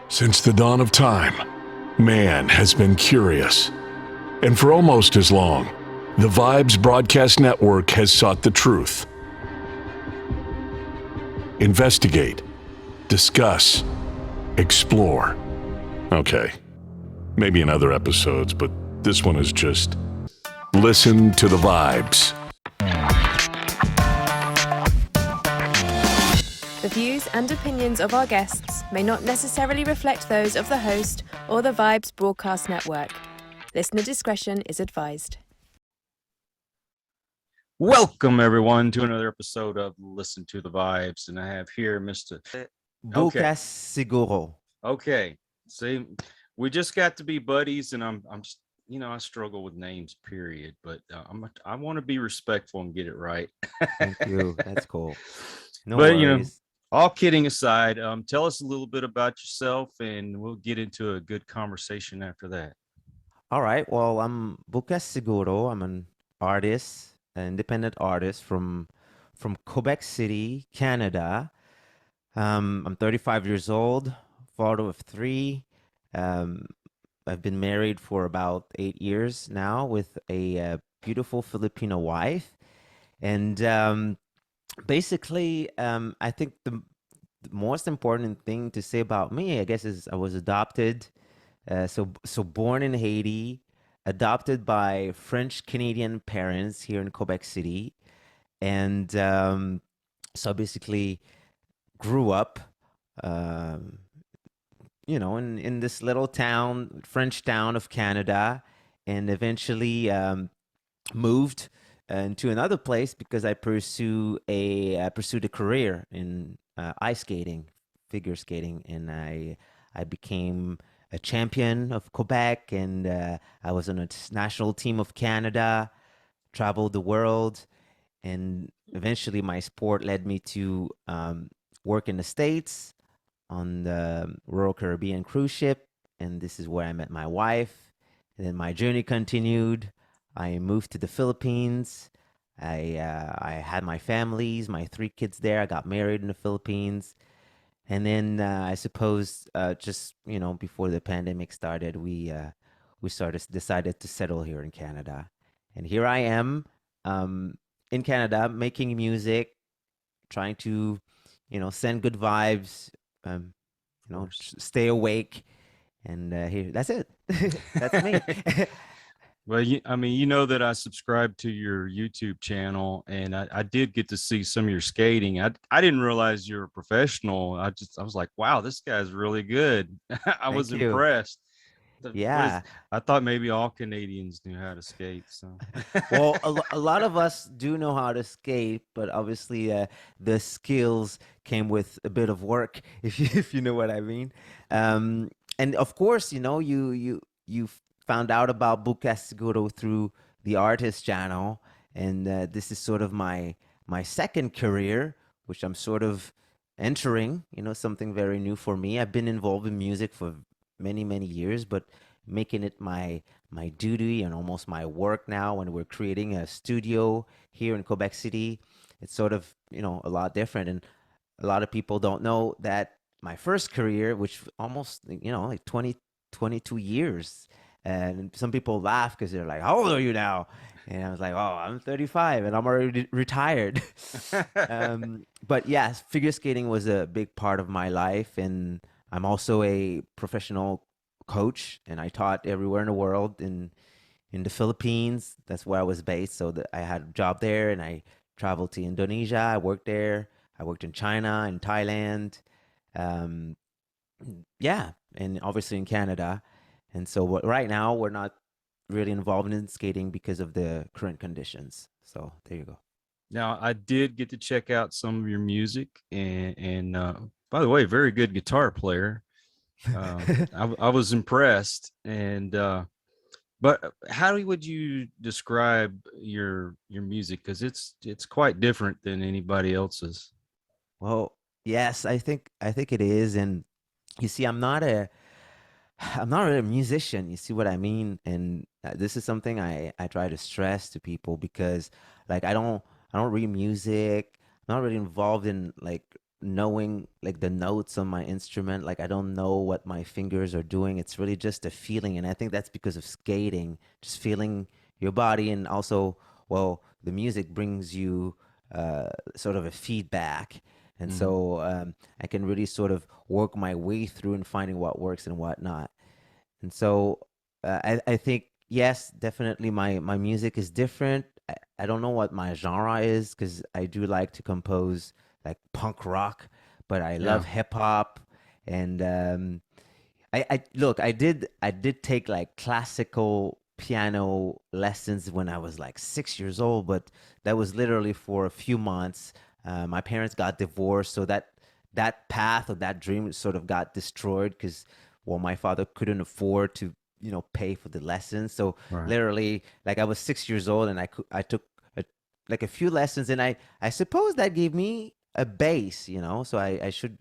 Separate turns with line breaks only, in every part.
Since the dawn of time, man has been curious. And for almost as long, the Vibes Broadcast Network has sought the truth. Investigate, discuss, explore. Okay, maybe in other episodes, but this one is just listen to the vibes.
The views and opinions of our guests may not necessarily reflect those of the host or the Vibes Broadcast Network. Listener discretion is advised.
Welcome, everyone, to another episode of Listen to the Vibes. And I have here Mr.
Bukas Siguro.
Okay. See, we just got to be buddies, and I'm just, I struggle with names, period. But I want to be respectful and get it right.
Thank you. That's cool. No
but,
worries.
All kidding aside, tell us a little bit about yourself, and we'll get into a good conversation after that.
All right. Well, I'm Bukas Siguro. I'm an artist, an independent artist from Quebec City, Canada. I'm 35 years old, father of 3. I've been married for about 8 years now with a beautiful Filipina wife. And basically, I think the most important thing to say about me, I guess, is I was adopted. So born in Haiti, adopted by French Canadian parents here in Quebec City, and so basically grew up, in this little town, French town of Canada, and eventually moved into another place because I pursued a career in ice skating, figure skating, and I became a champion of Quebec, and I was on a national team of Canada, traveled the world, and eventually my sport led me to work in the States on the Royal Caribbean cruise ship, and this is where I met my wife. And then my journey continued. I moved to the Philippines. I had my families, my 3 kids there. I got married in the Philippines. And then I suppose just, before the pandemic started, we decided to settle here in Canada. And here I am in Canada making music, trying to, send good vibes, stay awake. And here, that's it. That's me.
Well, you know that I subscribe to your YouTube channel, and I did get to see some of your skating. I didn't realize you were a professional. I was like, wow, this guy's really good. I was impressed.
Yeah.
I thought maybe all Canadians knew how to skate. So,
well, a lot of us do know how to skate, but obviously the skills came with a bit of work, if you know what I mean. And of course, you found out about Bukas Siguro through the artist channel, and this is sort of my second career, which I'm sort of entering, something very new for me. I've been involved in music for many years, but making it my duty and almost my work now when we're creating a studio here in Quebec City, it's sort of, a lot different. And a lot of people don't know that my first career, which almost, like 22 years, and some people laugh because they're like, how old are you now? And I was like, oh, I'm 35 and I'm already retired. But yes, figure skating was a big part of my life. And I'm also a professional coach, and I taught everywhere in the world, in the Philippines. That's where I was based. So I had a job there, and I traveled to Indonesia. I worked there. I worked in China and Thailand. Yeah. And obviously in Canada. And so right now we're not really involved in skating because of the current conditions. So there you go.
Now, I did get to check out some of your music, and by the way, very good guitar player. I was impressed. And but how would you describe your music? Because it's quite different than anybody else's.
Well, yes, I think it is. And you see, I'm not really a musician. You see what I mean? And this is something I try to stress to people, because like I don't read music. I'm not really involved in like knowing like the notes on my instrument. Like I don't know what my fingers are doing. It's really just a feeling, and I think that's because of skating, just feeling your body, and also, well, the music brings you sort of a feedback, and
Mhm.
so I can really sort of work my way through and finding what works and what not. And so I think yes, definitely my music is different. I don't know what my genre is because I do like to compose like punk rock, but I love
Yeah.
hip hop. And I look, I did take like classical piano lessons when I was like 6 years old, but that was literally for a few months. My parents got divorced, so that path or that dream sort of got destroyed because, well, my father couldn't afford to pay for the lessons. So
Right.
literally, like I was 6 years old, and I took a, like a few lessons, and I suppose that gave me a base, So I should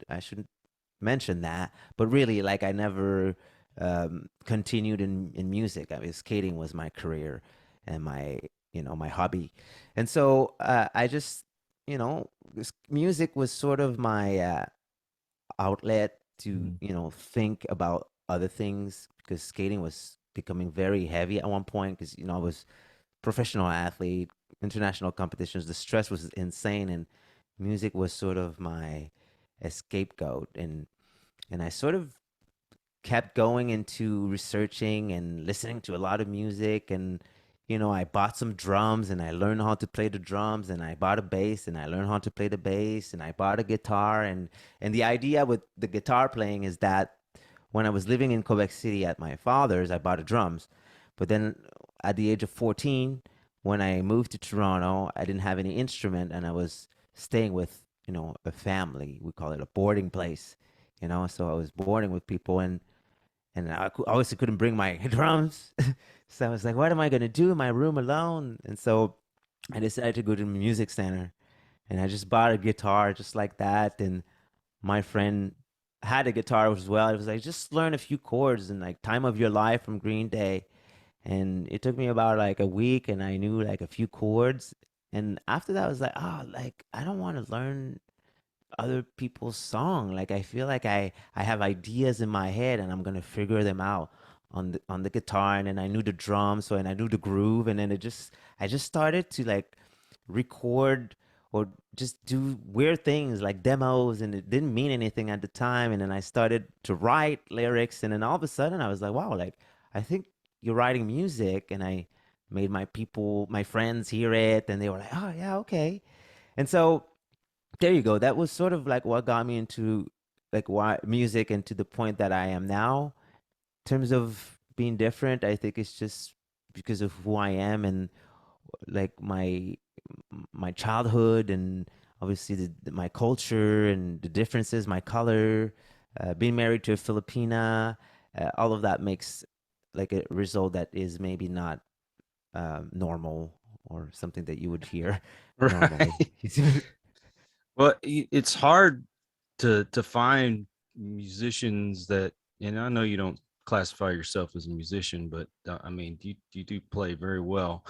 mention that, but really, like I never continued in music. I mean, skating was my career and my hobby, and so I just music was sort of my outlet to
Mhm.
think about other things because skating was becoming very heavy at one point because I was professional athlete, international competitions. The stress was insane, and music was sort of my scapegoat, and I sort of kept going into researching and listening to a lot of music. And I bought some drums and I learned how to play the drums, and I bought a bass and I learned how to play the bass, and I bought a guitar. And the idea with the guitar playing is that when I was living in Quebec City at my father's, I bought the drums. But then at the age of 14, when I moved to Toronto, I didn't have any instrument, and I was staying with a family. We call it a boarding place. So I was boarding with people, and I obviously couldn't bring my drums. So I was like, what am I going to do in my room alone? And so I decided to go to the music center, and I just bought a guitar just like that. And my friend had a guitar as well. It was like, just learn a few chords and like Time of Your Life from Green Day. And it took me about like a week, and I knew like a few chords. And after that, I was like, oh, like I don't want to learn other people's song. Like I feel like I have ideas in my head, and I'm gonna figure them out on the guitar. And then I knew the drums, so and I knew the groove, and then I just started to like record or just do weird things like demos, and it didn't mean anything at the time. And then I started to write lyrics, and then all of a sudden I was like, wow, like I think you're writing music. And I made my friends hear it, and they were like, oh yeah, okay. And so there you go. That was sort of like what got me into like why music, and to the point that I am now. In terms of being different, I think it's just because of who I am, and like my childhood, and obviously my culture and the differences, my color, being married to a Filipina, all of that makes like a result that is maybe not normal, or something that you would hear normally.
Right. Well, it's hard to find musicians that, and I know you don't classify yourself as a musician, but I mean, you do play very well.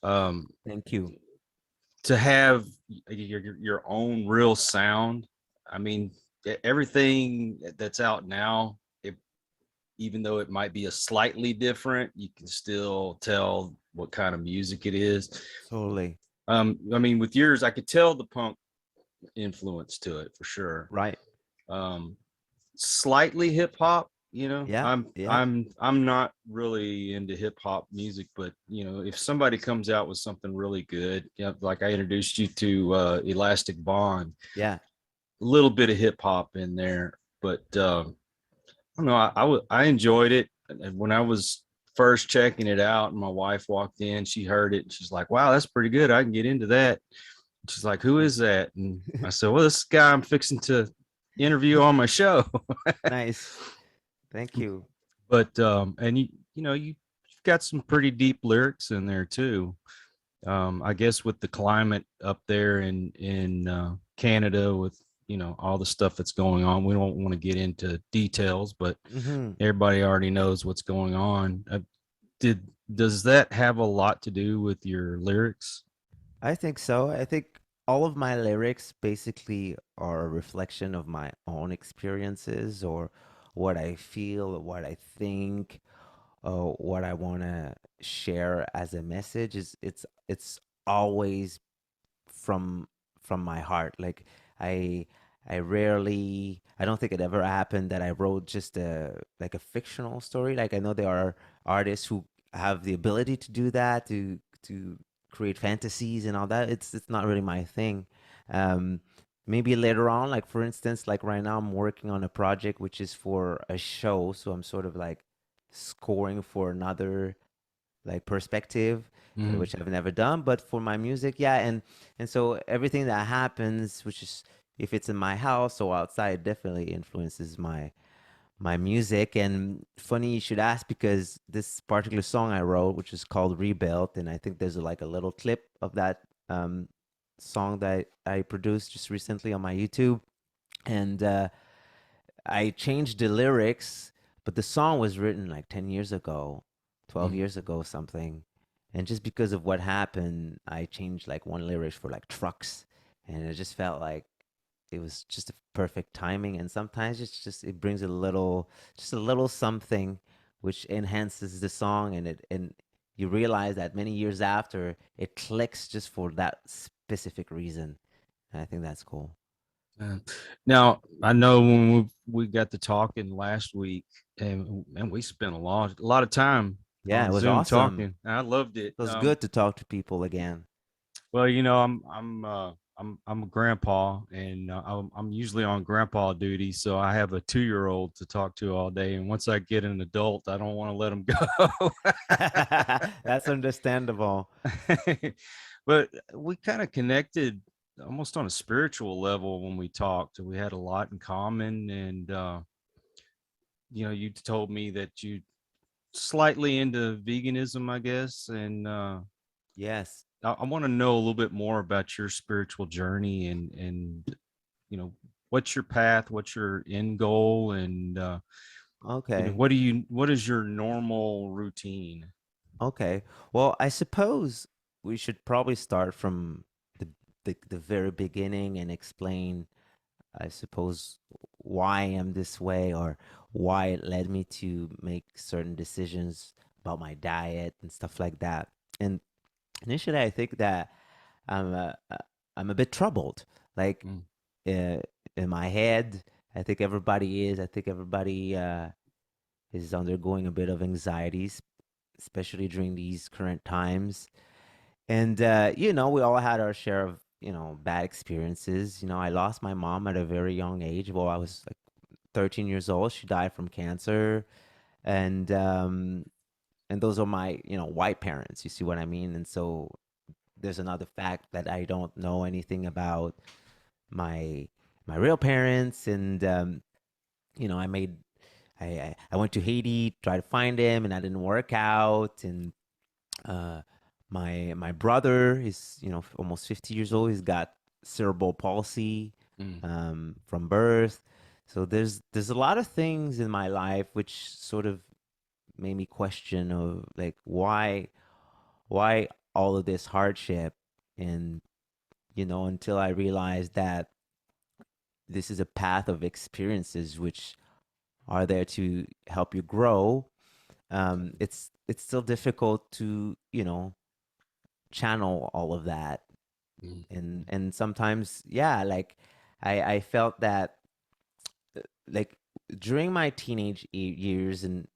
Um,
Thank you.
to have your own real sound. I mean, everything that's out now, even though it might be a slightly different, you can still tell what kind of music it is.
Totally.
I mean, with yours, I could tell the punk influence to it for sure.
Right.
Um, Slightly hip hop.
Yeah.
I'm
Yeah.
I'm I'm not really into hip hop music, but if somebody comes out with something really good, like I introduced you to Elastic Bond,
Yeah.
a little bit of hip hop in there, but I don't know. I enjoyed it, and when I was first checking it out, and my wife walked in, she heard it, and she's like, "Wow, that's pretty good. I can get into that." She's like, "Who is that?" And I said, "Well, this guy I'm fixing to interview on my show."
Nice. Thank you.
But and you've got some pretty deep lyrics in there too. I guess with the climate up there in Canada, with all the stuff that's going on, we don't want to get into details, but
Hmm.
everybody already knows what's going on. Did Does that have a lot to do with your lyrics?
I think so. I think all of my lyrics basically are a reflection of my own experiences, or what I feel, or what I think, or what I want to share as a message. Is it's always from my heart. Like I I rarely, I don't think it ever happened that I wrote just a like a fictional story. Like I know there are artists who have the ability to do that, to create fantasies and all that. It's not really my thing. Um, Maybe later on, like for instance, like right now I'm working on a project which is for a show, so I'm sort of like scoring for another like perspective,
Mm.
which I've never done. But for my music, yeah, and so everything that happens, which is if it's in my house or outside, definitely influences my music. And funny you should ask, because this particular song I wrote, which is called Rebuilt, and I think there's like a little clip of that song that I produced just recently on my YouTube, and I changed the lyrics, but the song was written like 10 years ago, 12
Mm.
years ago, something. And just because of what happened, I changed like one lyric for like trucks. And it just felt like it was just a perfect timing. And sometimes it's just, it brings a little, just a little something which enhances the song. And you realize that many years after, it clicks just for that specific reason. And I think that's cool.
Uh, Now, I know when we got to talking last week, and we spent a lot of time
Yeah, it
on
was
Zoom
awesome.
talking. I loved it.
It was good to talk to people again.
Well, I'm a grandpa, and I'm usually on grandpa duty, so I have a 2-year-old to talk to all day. And once I get an adult, I don't want to let him go.
That's understandable.
But we kind of connected almost on a spiritual level when we talked. We had a lot in common, and you told me that you slightly into veganism, I guess, and
Yes.
I want to know a little bit more about your spiritual journey, and you know what's your path, what's your end goal, and
Okay.
what is your normal routine?
Okay. Well, I suppose we should probably start from the the very beginning and explain, I suppose, why I am this way, or why it led me to make certain decisions about my diet and stuff like that. And initially, I think that I'm I'm a bit troubled. Like
Mm.
uh, in my head, I think everybody is. I think everybody is undergoing a bit of anxieties, especially during these current times. And we all had our share of bad experiences. I lost my mom at a very young age. Well, I was like 13 years old. She died from cancer, and those are my white parents. You see what I mean? And so there's another fact that I don't know anything about my real parents. And I made I went to Haiti, tried to find him, and that didn't work out. And uh, my brother is almost 50 years old. He's got cerebral palsy
Mm.
from birth. So there's a lot of things in my life which sort of made me question of like why all of this hardship. And until I realized that this is a path of experiences which are there to help you grow. It's still difficult to channel all of that.
Mm.
And sometimes, yeah, like I felt that like during my teenage years, and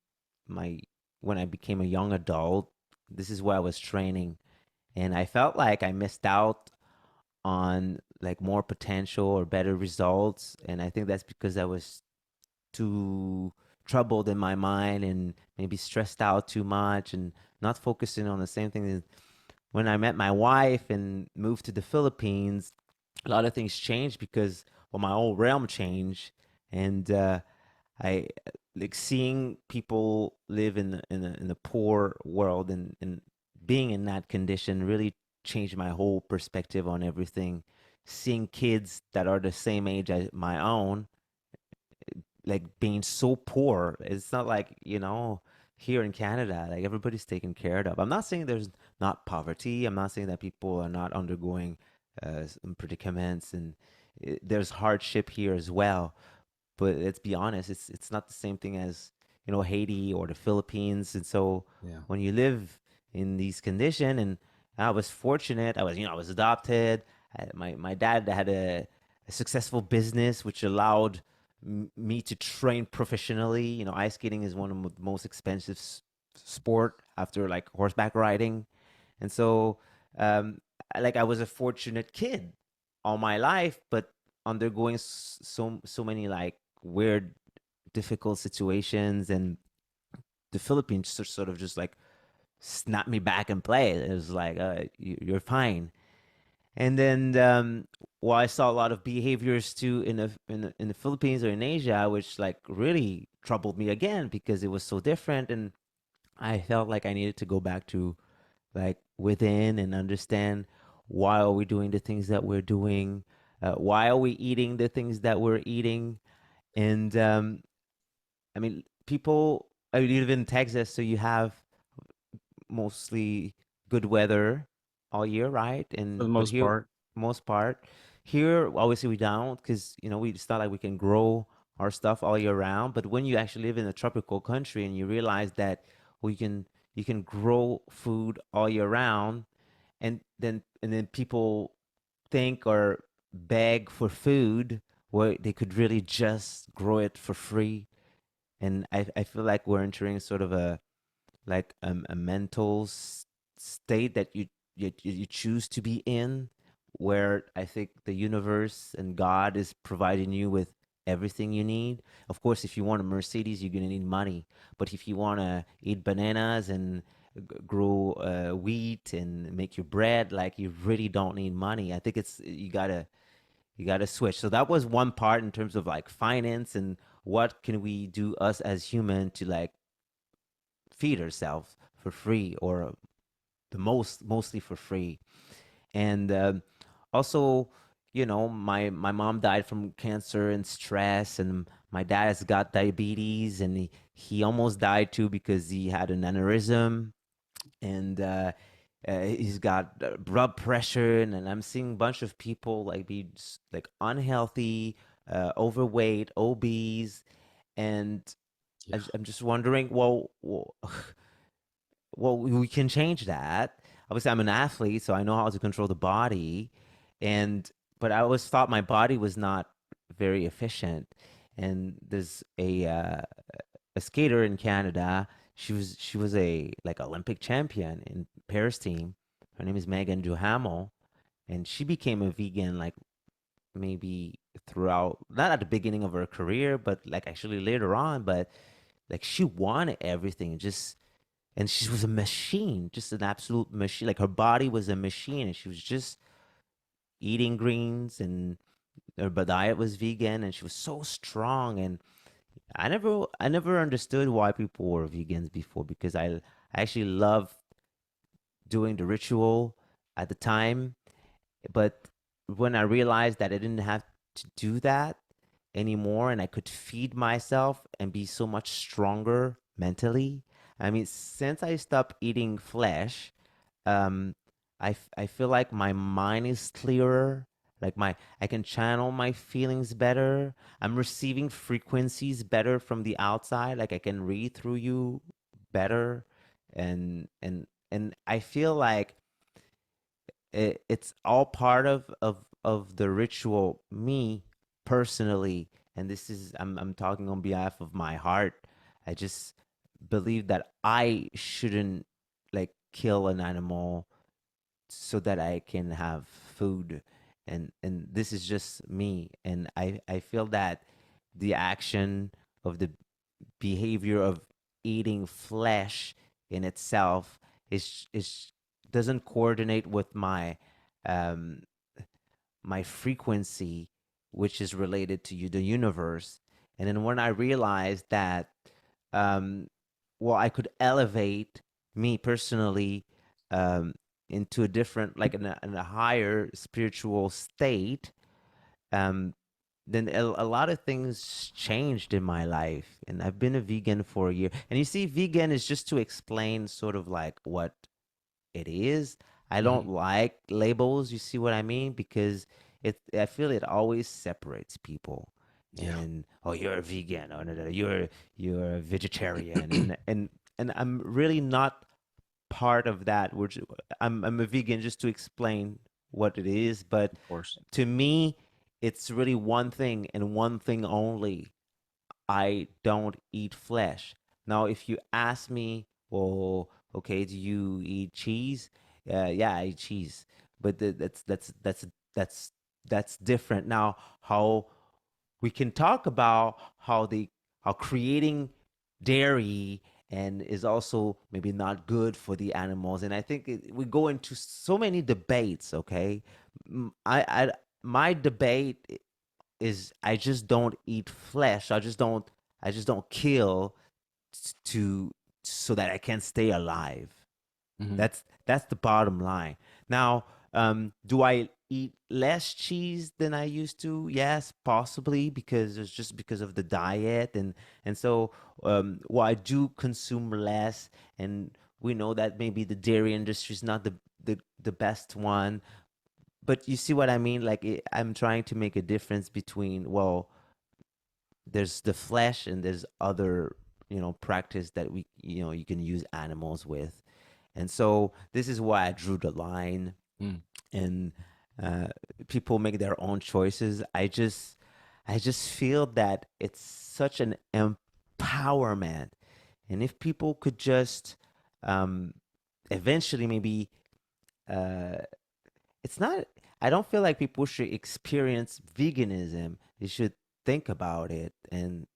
my when I became a young adult, this is where I was training, and I felt like I missed out on like more potential or better results. And I think that's because I was too troubled in my mind, and maybe stressed out too much, and not focusing on the same thing. When I met my wife and moved to the Philippines, a lot of things changed because, well, my whole realm changed. And I like seeing people live in a poor world, and being in that condition really changed my whole perspective on everything. Seeing kids that are the same age as my own, like being so poor. It's not like, here in Canada, like everybody's taken care of. I'm not saying there's not poverty. I'm not saying that people are not undergoing some predicaments, and there's hardship here as well. But let's be honest, it's not the same thing as, Haiti or the Philippines. And so
Yeah.
when you live in these conditions, and I was fortunate, I was adopted. My dad had a successful business which allowed me to train professionally. Ice skating is one of the most expensive sport after like horseback riding. And so like I was a fortunate kid all my life, but undergoing so many like weird, difficult situations. And the Philippines sort of just like snapped me back and play. It was like, you're fine. And then, well, I saw a lot of behaviors too in the Philippines or in Asia, which like really troubled me again because it was so different. And I felt like I needed to go back to like within and understand, why are we doing the things that we're doing? Why are we eating the things that we're eating? And I mean, people, I live in Texas, so you have mostly good weather all year, right?
For
And
the
but
most
here,
part.
most part, here obviously we don't, because it's not like we can grow our stuff all year round. But when you actually live in a tropical country and you realize that we can you can grow food all year round, and then people think or beg for food where they could really just grow it for free. And I feel like we're entering sort of a mental state that you choose to be in, where I think the universe and God is providing you with everything you need. Of course, if you want a Mercedes, you're gonna need money. But if you want to eat bananas and grow wheat and make your bread, like, you really don't need money. I think it's you gotta switch. So that was one part in terms of like finance, and what can we do us as human to like feed ourselves for free, or mostly for free. And also, my mom died from cancer and stress, and my dad has got diabetes, and he almost died too because he had an aneurysm. And he's got blood pressure. And I'm seeing a bunch of people like be like unhealthy, overweight, obese. And
Yeah.
I'm just wondering, well, we can change that. Obviously, I'm an athlete, so I know how to control the body. And but I always thought my body was not very efficient. And there's a skater in Canada. She was a like Olympic champion in Paris team. Her name is Megan Duhamel, and she became a vegan like maybe throughout, not at the beginning of her career, but like actually later on. But like she wanted everything, just, and she was a machine, just an absolute machine. Like her body was a machine, and she was just eating greens, and her diet was vegan, and she was so strong. And I never understood why people were vegans before, because I actually loved doing the ritual at the time. But when I realized that I didn't have to do that anymore, and I could feed myself and be so much stronger mentally. I mean, since I stopped eating flesh, um, I feel like my mind is clearer. Like I can channel my feelings better. I'm receiving frequencies better from the outside. Like I can read through you better, and I feel like it's all part of the ritual. Me personally, and this is, I'm talking on behalf of my heart. I just believe that I shouldn't like kill an animal so that I can have food. And this is just me, and I feel that the action of the behavior of eating flesh in itself is doesn't coordinate with um my frequency, which is related to the universe. And then when I realized that, um well, I could elevate me personally, um into a different, like in a higher spiritual state, um then a lot of things changed in my life. And I've been a vegan for a year. And you see, vegan is just to explain sort of like what it is. I don't like labels. You see what I mean? Because I feel it always separates people.
Yeah.
And oh, you're a vegan, or no, no, you're a vegetarian, and I'm really not part of that. I'm a vegan just to explain what it is, but
Of course.
to me, it's really one thing and one thing only. I don't eat flesh. Now, if you ask me, well, okay, do you eat cheese? Yeah, I eat cheese, but that's different. Now, how we can talk about how creating dairy and is also maybe not good for the animals, and I think we go into so many debates. Okay, I my debate is I just don't eat flesh. I just don't kill to so that I can stay alive.
Mhm.
That's the bottom line. Now, do I eat less cheese than I used to? Yes, possibly, because it's just because of the diet, and so well, I do consume less, and we know that maybe the dairy industry is not the best one, but you see what I mean? Like I'm trying to make a difference between, well, there's the flesh and there's other, practice that you can use animals with. And so this is why I drew the line,
Mm.
and uh, people make their own choices. I just feel that it's such an empowerment, and if people could just um, eventually maybe uh, it's not I don't feel like people should experience veganism. They should think about it and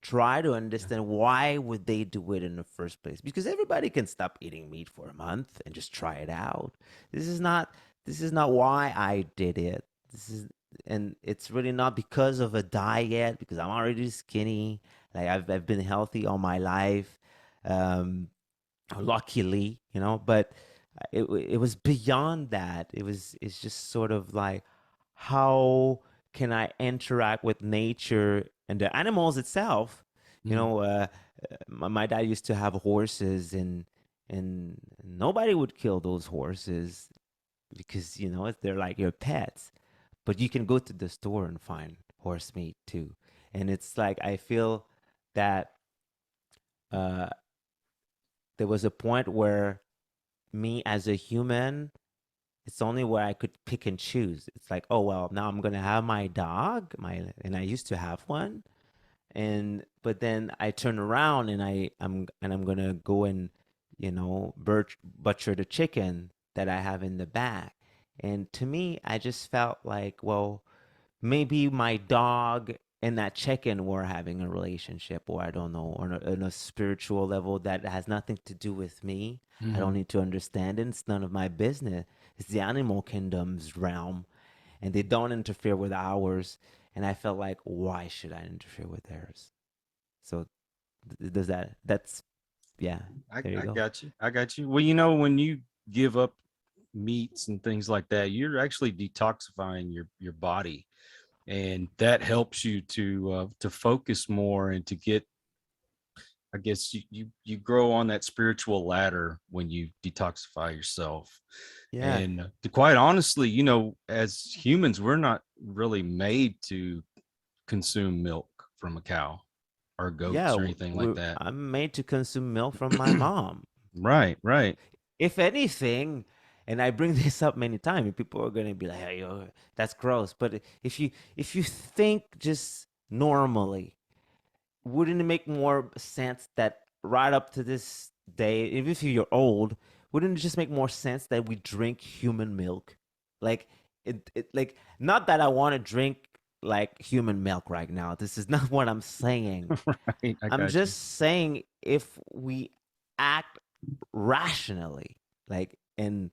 try to
Yeah.
understand why would they do it in the first place, because everybody can stop eating meat for a month and just try it out. This is not why I did it. This is And it's really not because of a diet, because I'm already skinny. Like I've been healthy all my life. Um Luckily, but it was beyond that. It's just sort of like, how can I interact with nature and the animals itself? you
Mhm.
know uh, my dad used to have horses, and nobody would kill those horses, because they're like your pets. But you can go to the store and find horse meat too. And it's like, I feel that uh there was a point where, me as a human, it's only where I could pick and choose. It's like, oh well, now I'm gonna have my dog, and I used to have one, and but then I turn around and I'm gonna go and butcher the chicken that I have in the back. And to me, I just felt like, well, maybe my dog and that chicken were having a relationship, or I don't know, on a spiritual level that has nothing to do with me. I don't
Mhm.
need to understand it. It's none of my business. It's the animal kingdom's realm, and they don't interfere with ours. And I felt like, why should I interfere with theirs? So does that's yeah, there you
I
go.
got you. I got you. Well, when you give up meats and things like that, you're actually detoxifying your body, and that helps you to focus more and to get. I guess you grow on that spiritual ladder when you detoxify yourself.
Yeah.
And to quite honestly, as humans, we're not really made to consume milk from a cow or
Yeah,
goats or anything like that.
I'm made to consume milk from my mom.
Right, right.
If anything, and I bring this up many times, and people are gonna be like, "Hey, yo, that's gross." But if you think just normally, wouldn't it make more sense that right up to this day, even if you're old, wouldn't it just make more sense that we drink human milk? Like like, not that I want to drink like human milk right now. This is not what I'm saying.
Right. I
I'm
got you.
just saying, if we act rationally, like, and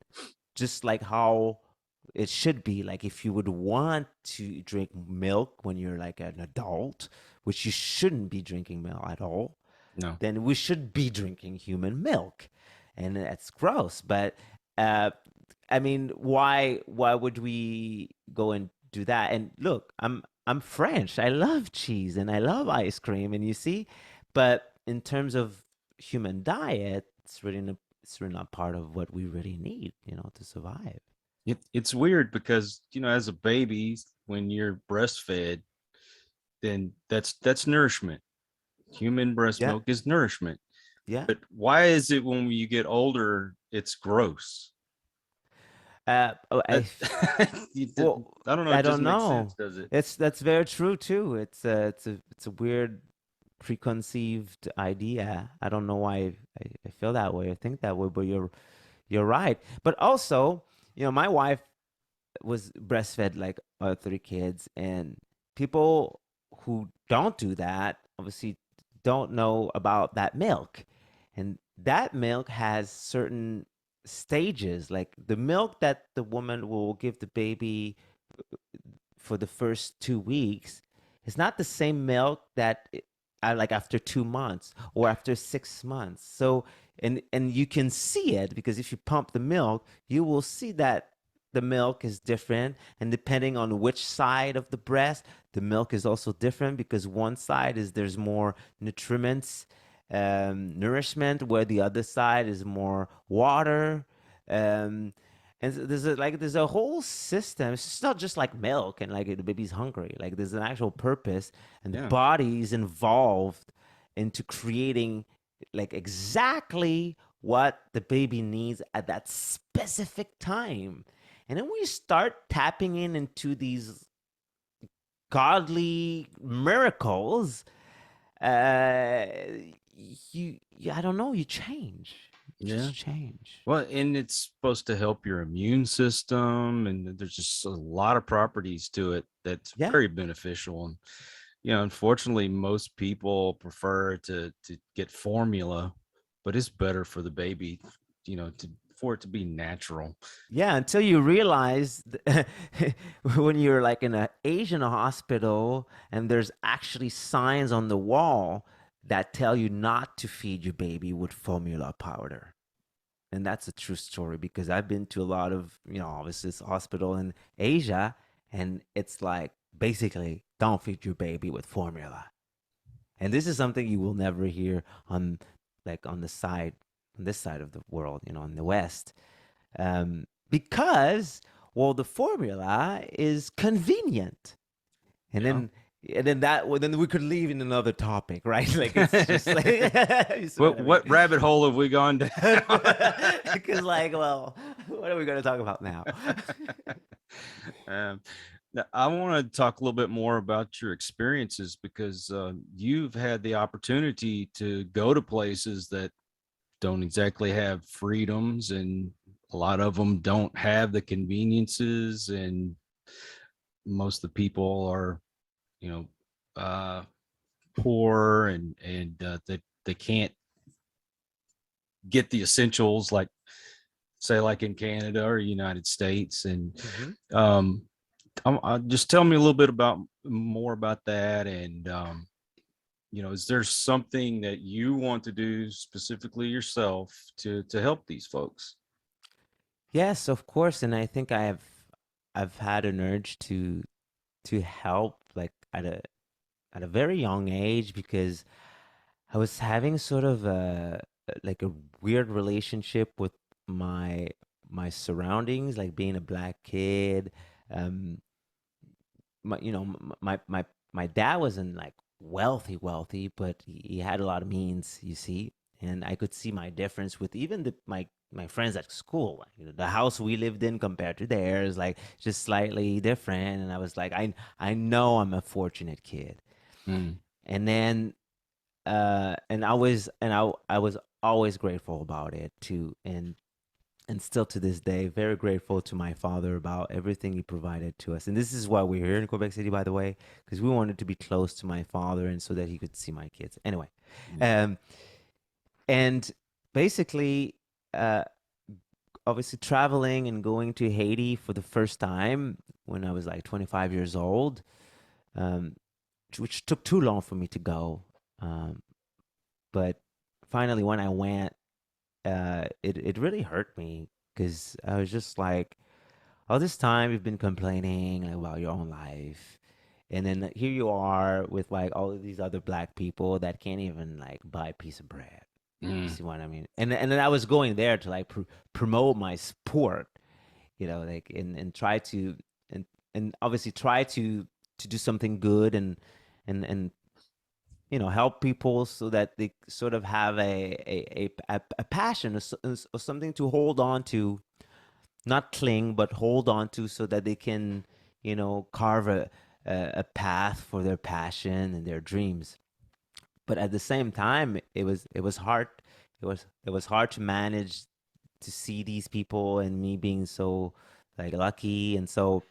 just like how it should be, like, if you would want to drink milk when you're like an adult, which you shouldn't be drinking milk at all,
No.
then we should be drinking human milk. And that's gross. But uh I mean, why would we go and do that? And look, I'm French. I love cheese and I love ice cream, and you see, but in terms of human diet, it's really not part of what we really need, to survive.
It's weird because, as a baby, when you're breastfed, then that's nourishment. Human breast
Yeah,
milk is nourishment.
yeah.
But why is it when you get older, it's gross?
Oh,
That,
well,
I don't know.
I
It doesn't
don't
make sense,
know.
does it?
That's very true too. It's a weird preconceived idea. I don't know why I feel that way. I think that way, but you're right. But also, my wife was breastfed like our three kids, and people who don't do that obviously don't know about that milk, and that milk has certain stages. Like the milk that the woman will give the baby for the first 2 weeks is not the same milk that like after 2 months or after 6 months. So and you can see it because if you pump the milk, you will see that the milk is different, and depending on which side of the breast, the milk is also different because one side is there's more nutriments, nourishment, where the other side is more water. um, and there's a whole system. It's just not just like milk and like the baby's hungry. Like there's an actual purpose, and the
Yeah.
body is involved into creating like exactly what the baby needs at that specific time. And then we start tapping into these godly miracles. Uh, I don't know. You change. You
Yeah.
just change.
Well, and it's supposed to help your immune system, and there's just a lot of properties to it that's
Yeah.
very beneficial. And unfortunately, most people prefer to get formula, but it's better for the baby, for it to be natural.
Yeah, until you realize when you're like in an Asian hospital and there's actually signs on the wall that tell you not to feed your baby with formula powder. And that's a true story because I've been to a lot of, obviously this hospital in Asia, and it's like basically don't feed your baby with formula. And this is something you will never hear on like on this side of the world, in the West. Because well, the formula is convenient, and
Yeah.
then we could leave in another topic, right? Like it's just like you see
What
I
what
mean?
rabbit hole have we gone down?
Because like, well, what are we going to talk about now?
um, Now, I want to talk a little bit more about your experiences because you've had the opportunity to go to places that don't exactly have freedoms, and a lot of them don't have the conveniences, and most of the people are, you know, uh, poor, and they can't get the essentials like, say, like in Canada or United States. And
Mhm.
just tell me a little bit more about that. And is there something that you want to do specifically yourself to help these folks?
Yes, of course, and I think I've had an urge to help like at a very young age because I was having sort of like a weird relationship with my my surroundings, like being a black kid. Um, my dad wasn't like wealthy, but he had a lot of means, you see, and I could see my difference with even my friends at school. Like, the house we lived in compared to theirs, like just slightly different, and I was like, I know I'm a fortunate kid,
Mm.
and then I was always grateful about it too, and still to this day very grateful to my father about everything he provided to us. And this is why we're here in Quebec City, by the way, because we wanted to be close to my father and so that he could see my kids anyway. um and basically, uh obviously traveling and going to Haiti for the first time when I was like 25 years old, um which took too long for me to go. But finally, when I went, it really hurt me because I was just like, all this time you've been complaining like, about your own life, and then here you are with like all of these other black people that can't even like buy a piece of bread. You
Mm.
see what I mean? And then I was going there to like promote my sport, like and try to and obviously try to do something good and help people so that they sort of have a passion or something to hold on to, not cling, but hold on to, so that they can, carve a path for their passion and their dreams. But at the same time, it was hard. It was hard to manage to see these people and me being so like lucky. And so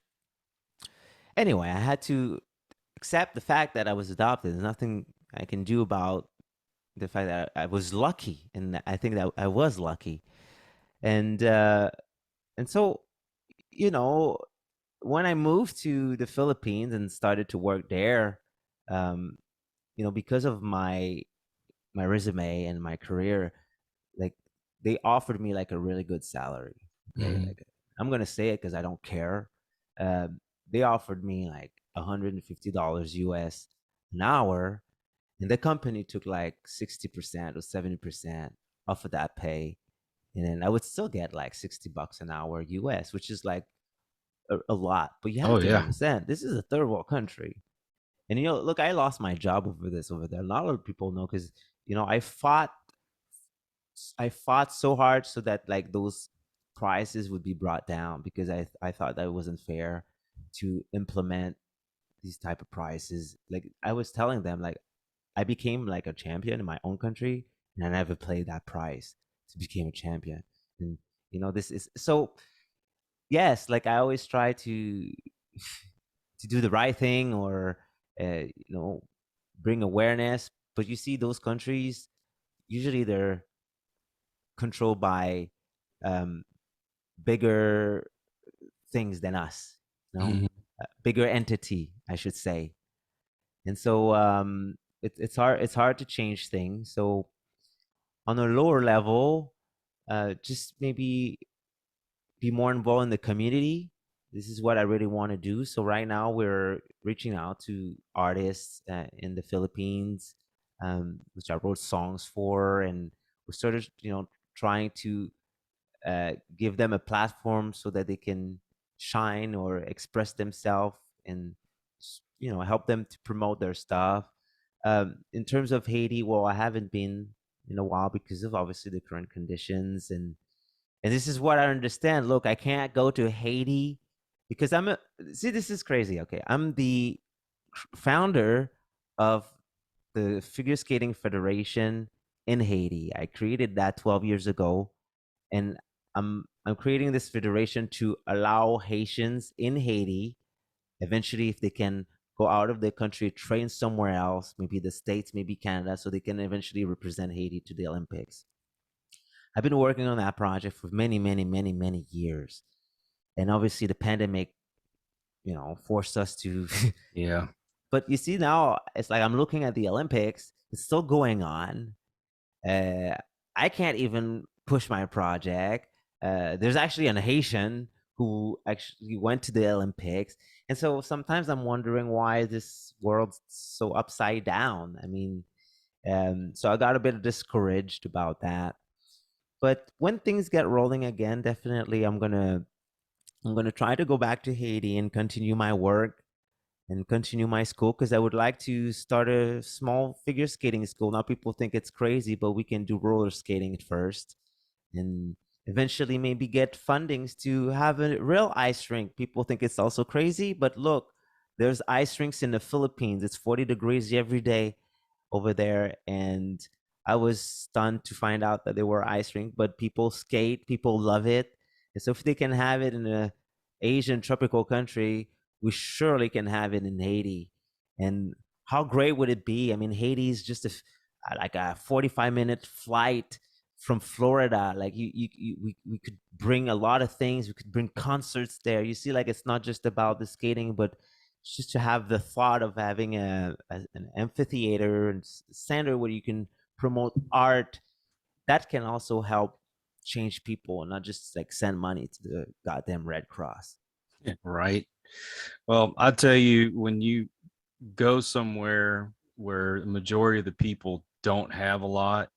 anyway, I had to accept the fact that I was adopted. There's nothing I can do about the fact that I was lucky, and I think that I was lucky. And so, you know, when I moved to the Philippines and started to work there, um, because of my resume and my career, like they offered me like a really good salary. Okay,
Mhm.
like I'm gonna say it because I don't care. They offered me like $150 US an hour, and the company took like 60% or 70% off of that pay, and then I would still get like $60 an hour US, which is like a lot. But you
Oh
have to
yeah.
understand, this is a third world country. And look, I lost my job over there. A lot of people know because I fought so hard so that like those prices would be brought down, because I thought that it wasn't fair to implement these type of prices. Like I was telling them, like I became like a champion in my own country, and I never paid that price to become a champion. And this is so. Yes, like I always try to do the right thing, or bring awareness. But you see, those countries usually they're controlled by um, bigger things than us,
Mhm.
bigger entity, I should say. And so it's hard. It's hard to change things. So on a lower level, just maybe be more involved in the community. This is what I really want to do. So right now we're reaching out to artists in the Philippines, which I wrote songs for, and we started, trying to give them a platform so that they can shine or express themselves, and help them to promote their stuff. In terms of Haiti, well, I haven't been in a while because of obviously the current conditions, and this is what I understand. Look, I can't go to Haiti because see, this is crazy. Okay, I'm the founder of the Figure Skating Federation in Haiti. I created that 12 years ago, and I'm creating this federation to allow Haitians in Haiti, eventually, if they can go out of their country, train somewhere else, maybe the States, maybe Canada, so they can eventually represent Haiti to the Olympics. I've been working on that project for many, many, many, many years. And obviously the pandemic, forced us to
Yeah.
but you see, now it's like I'm looking at the Olympics, it's still going on. uh, I can't even push my project. There's actually an Haitian who actually went to the Olympics. And so sometimes I'm wondering why this world's so upside down. I mean, so I got a bit discouraged about that. But when things get rolling again, definitely I'm gonna try to go back to Haiti and continue my work and continue my school, because I would like to start a small figure skating school. Now people think it's crazy, but we can do roller skating at first, and eventually maybe get fundings to have a real ice rink. People think it's also crazy, but look, there's ice rinks in the Philippines. It's 40 degrees every day over there, and I was stunned to find out that there were ice rinks. But people skate, people love it, and so if they can have it in a Asian tropical country, we surely can have it in Haiti. And how great would it be? I mean, Haiti is just like a 45-minute flight from Florida. Like we could bring a lot of things. We could bring concerts there. You see, like it's not just about the skating, but just to have the thought of having an amphitheater and center where you can promote art, that can also help change people, not just like send money to the goddamn Red Cross.
Yeah, right. Well, I tell you, when you go somewhere where the majority of the people don't have a lot,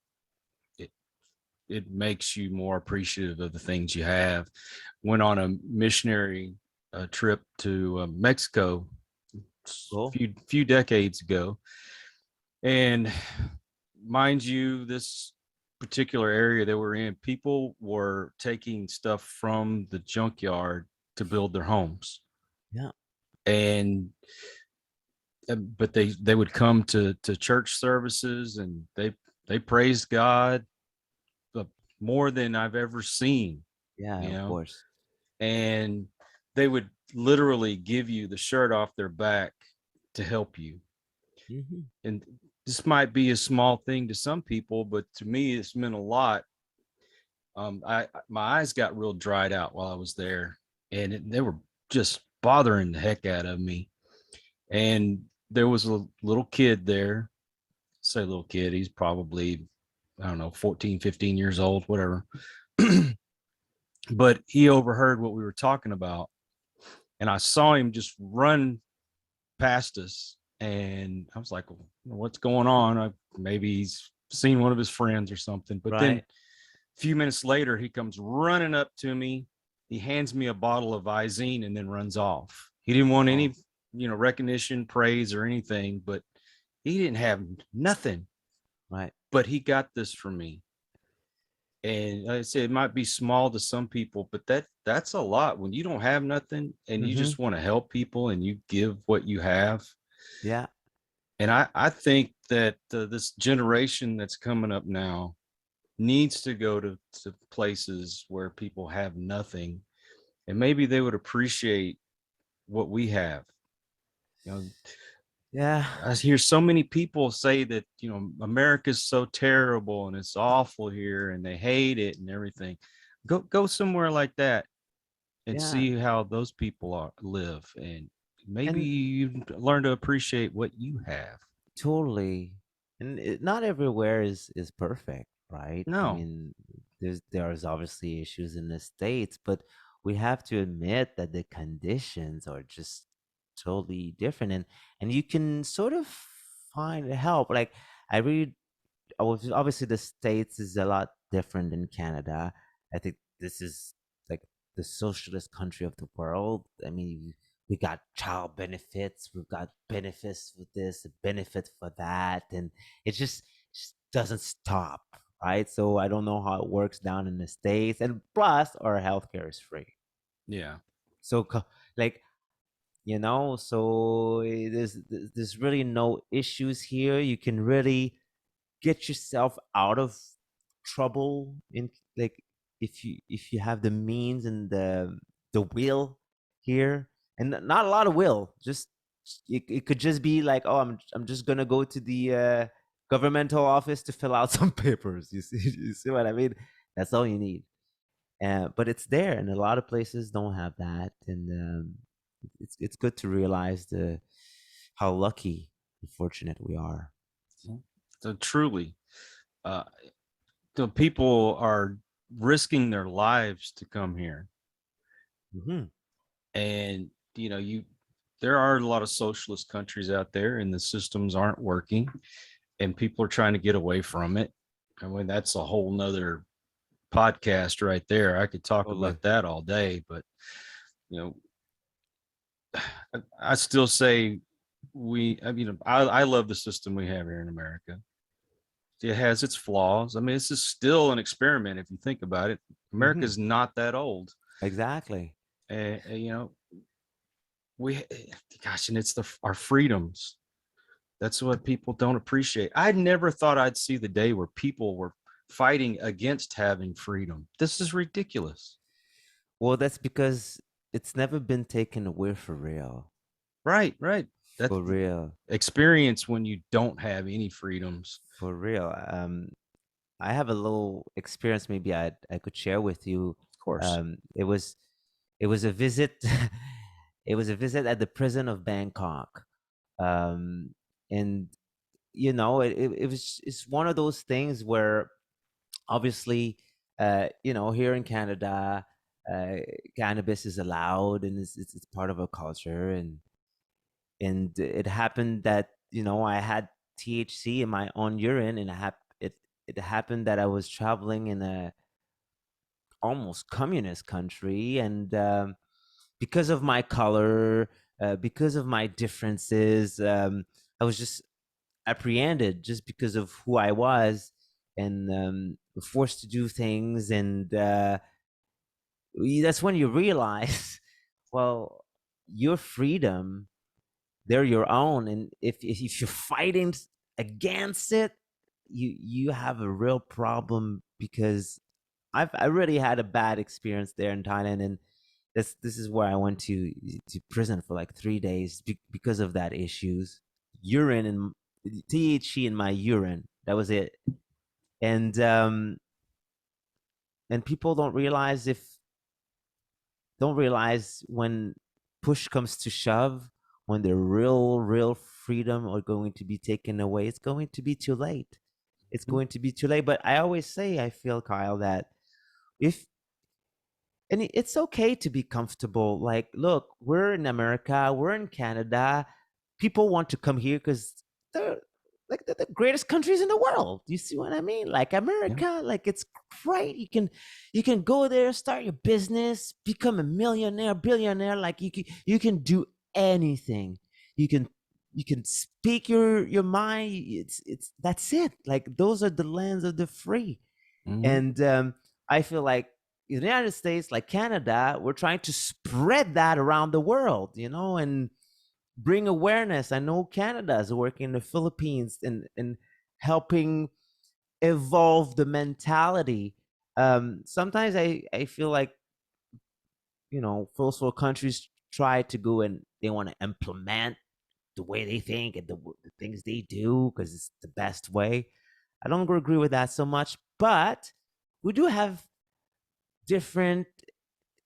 it makes you more appreciative of the things you have. Went on a missionary trip to Mexico a
Cool.
few decades ago, and mind you, this particular area that we're in, people were taking stuff from the junkyard to build their homes.
Yeah.
And but they would come to church services, and they praised God more than I've ever seen,
Yeah,
you
of
know.
course.
And they would literally give you the shirt off their back to help you.
Hmm.
And this might be a small thing to some people, but to me it's meant a lot. My eyes got real dried out while I was there, and they were just bothering the heck out of me. And there was a little kid there. Say little kid, he's probably, I don't know, 14, 15 years old, whatever. But he overheard what we were talking about, and I saw him just run past us, and I was like, well, what's going on? Maybe he's seen one of his friends or something. But then
Right.
a few minutes later, he comes running up to me. He hands me a bottle of Visine and then runs off. He didn't want any,
Oh,
recognition, praise, or anything, but he didn't have nothing.
right.
But he got this from me. And like I said, it might be small to some people, but that's a lot when you don't have nothing and you
Hmm.
just want to help people and you give what you have.
Yeah.
And I think that this generation that's coming up now needs to go to places where people have nothing, and maybe they would appreciate what we have. You know,
Yeah.
I hear so many people say that, America's so terrible and it's awful here and they hate it and everything. Go somewhere like that and
Yeah.
see how those people live, and maybe
And
you learn to appreciate what you have.
totally. And not everywhere is perfect, right? I
No.
mean, there's obviously issues in the States, but we have to admit that the conditions are just totally different, and you can sort of find help. Like I read, obviously the States is a lot different than Canada. I think this is like the socialist country of the world. I mean, we got child benefits, we've got benefits for this, benefit for that, and it just doesn't stop, right? So I don't know how it works down in the States, and plus our healthcare is free.
Yeah.
So like, so there's really no issues here. You can really get yourself out of trouble, in like, if you have the means and the will here, and not a lot of will, just it could just be like, oh, I'm just gonna go to the governmental office to fill out some papers. You see what I mean? That's all you need. But it's there, and a lot of places don't have that, and it's good to realize the how lucky and fortunate we are.
So truly, uh, the people are risking their lives to come here.
Hmm.
And, there are a lot of socialist countries out there and the systems aren't working and people are trying to get away from it. I mean, that's a whole nother podcast right there. I could talk
Totally.
about that all day, but, you know, I still say I love the system we have here in America. It has its flaws. I mean, this is still an experiment if you think about it.
Hmm.
America's not that old.
Exactly.
And we, gosh, and it's our freedoms. That's what people don't appreciate. I never thought I'd see the day where people were fighting against having freedom. This is ridiculous.
Well, that's because it's never been taken away for real.
Right, right. That's
For real.
experience when you don't have any freedoms.
For real. I have a little experience maybe I could share with you.
Of course.
It was a visit. It was a visit at the prison of Bangkok. And it's one of those things where obviously, here in Canada, uh, cannabis is allowed, and it's part of our culture, and it happened that I had THC in my own urine, and it it happened that I was traveling in a almost communist country, and because of my color, because of my differences, I was just apprehended just because of who I was, and forced to do things, and that's when you realize, well, your freedom, they're your own, and if you're fighting against it, you have a real problem, because I really had a bad experience there in Thailand, and this is where I went to prison for like 3 days because of that issues. Urine and THC in my urine. That was it. And people don't realize when push comes to shove, when the real freedom are going to be taken away, it's going to be too late. It's going to be too late. But I always say, I feel, Kyle, that if and it's okay to be comfortable. Like, look, we're in America, we're in Canada. People want to come here because they're like the greatest countries in the world. You see what I mean? Like America, like it's great. You can go there, start your business, become a millionaire, billionaire. Like you can do anything. You can speak your mind. It's that's it. Like those are the lands of the free. And I feel like in the United States, like Canada, we're trying to spread that around the world, and bring awareness. I know Canada is working in the Philippines and helping evolve the mentality. Sometimes I feel like, first world countries try to go and they want to implement the way they think and the things they do because it's the best way. I don't agree with that so much, but we do have different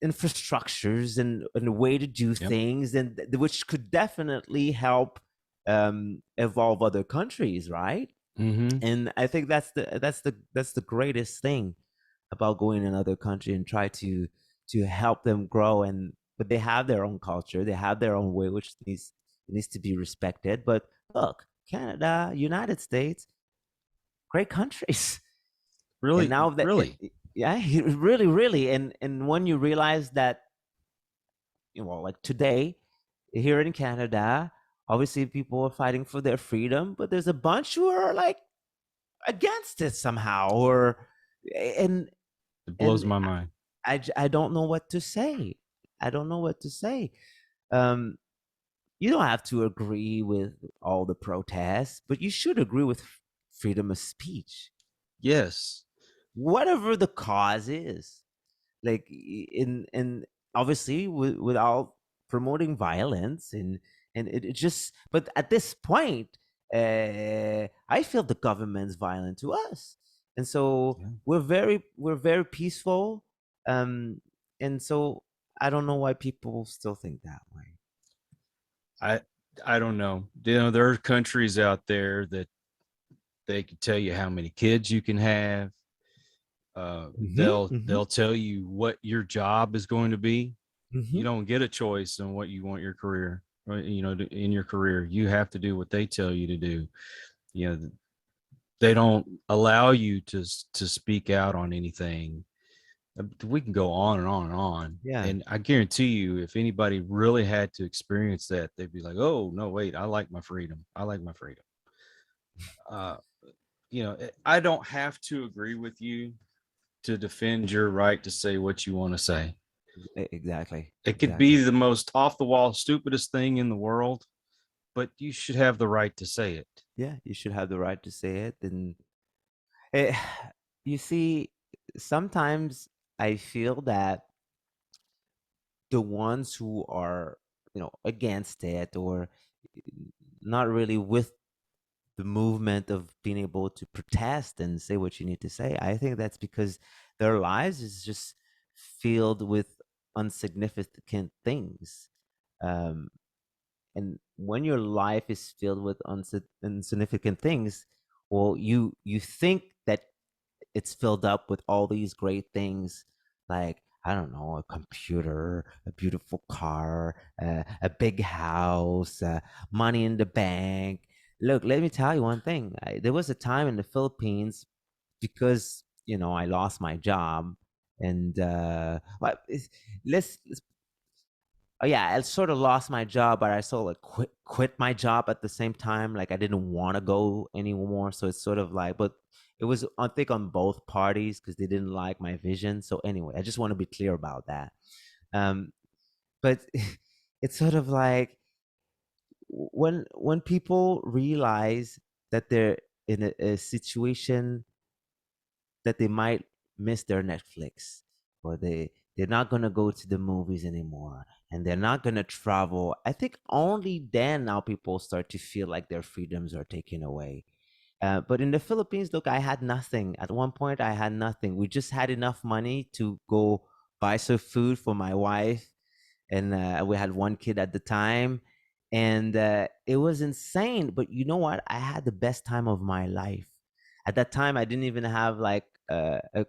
infrastructures and a way to do things, and which could definitely help evolve other countries, right? And I think that's the greatest thing about going in another country and try to help them grow. But they have their own culture, they have their own way, which needs to be respected. But look, Canada, United States, great countries.
Really,
and now that
really.
Yeah, really. And when you realize that, like today here in Canada, obviously people are fighting for their freedom, but there's a bunch who are like against it somehow, and
It blows my mind.
I don't know what to say. I don't know what to say. You don't have to agree with all the protests, but you should agree with freedom of speech.
Yes.
Whatever the cause is, like in obviously without promoting violence, and it just, but at this point, I feel the government's violent to us, and so we're very peaceful, and so I don't know why people still think that way.
I don't know. There are countries out there that they can tell you how many kids you can have. They'll tell you what your job is going to be. You don't get a choice on what you want your career, in your career. You have to do what they tell you to do. They don't allow you to speak out on anything. We can go on and on and on.
Yeah.
And I guarantee you, if anybody really had to experience that, they'd be like, oh no, wait, I like my freedom. I like my freedom. I don't have to agree with you to defend your right to say what you want to say.
Exactly.
It could be the most off the wall, stupidest thing in the world, but you should have the right to say it.
Yeah, you should have the right to say it. And you see, sometimes I feel that the ones who are, against it, or not really with the movement of being able to protest and say what you need to say, I think that's because their lives is just filled with insignificant things. And when your life is filled with insignificant things, well, you think that it's filled up with all these great things, like, I don't know, a computer, a beautiful car, a big house, money in the bank. Look, let me tell you one thing. There was a time in the Philippines because I lost my job, and let's oh yeah, I sort of lost my job, but I sort of like quit my job at the same time. Like I didn't want to go anymore. So it's sort of like, but it was, I think, on both parties because they didn't like my vision. So anyway, I just want to be clear about that. But it's sort of like when people realize that they're in a situation that they might miss their Netflix, or they're not going to go to the movies anymore, and they're not going to travel. I think only then now people start to feel like their freedoms are taken away. But in the Philippines, look, I had nothing. At one point, I had nothing. We just had enough money to go buy some food for my wife, and we had one kid at the time, and it was insane. But you know what? I had the best time of my life. At that time, I didn't even have like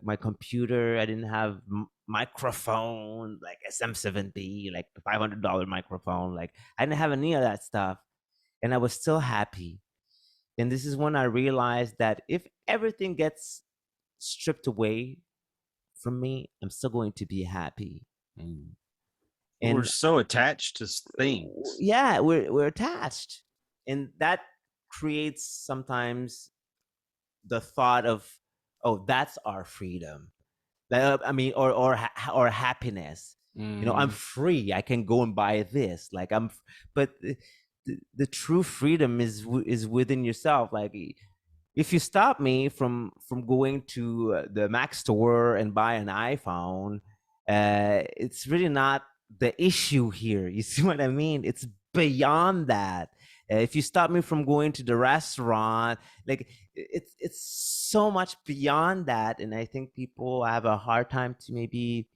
my computer. I didn't have microphone like SM7B, like the $500 microphone. Like I didn't have any of that stuff, and I was still happy. And this is when I realized that if everything gets stripped away from me, I'm still going to be happy.
And
And
we're so attached to things.
yeah, we're attached, and that creates sometimes the thought of, oh, that's our freedom. I mean, or happiness. I'm free. I can go and buy this. Like but the true freedom is within yourself. Like if you stop me from going to the Mac store and buy an iPhone, it's really not the issue here. You see what I mean? It's beyond that. If you stop me from going to the restaurant, like it's so much beyond that. And I think people have a hard time to maybe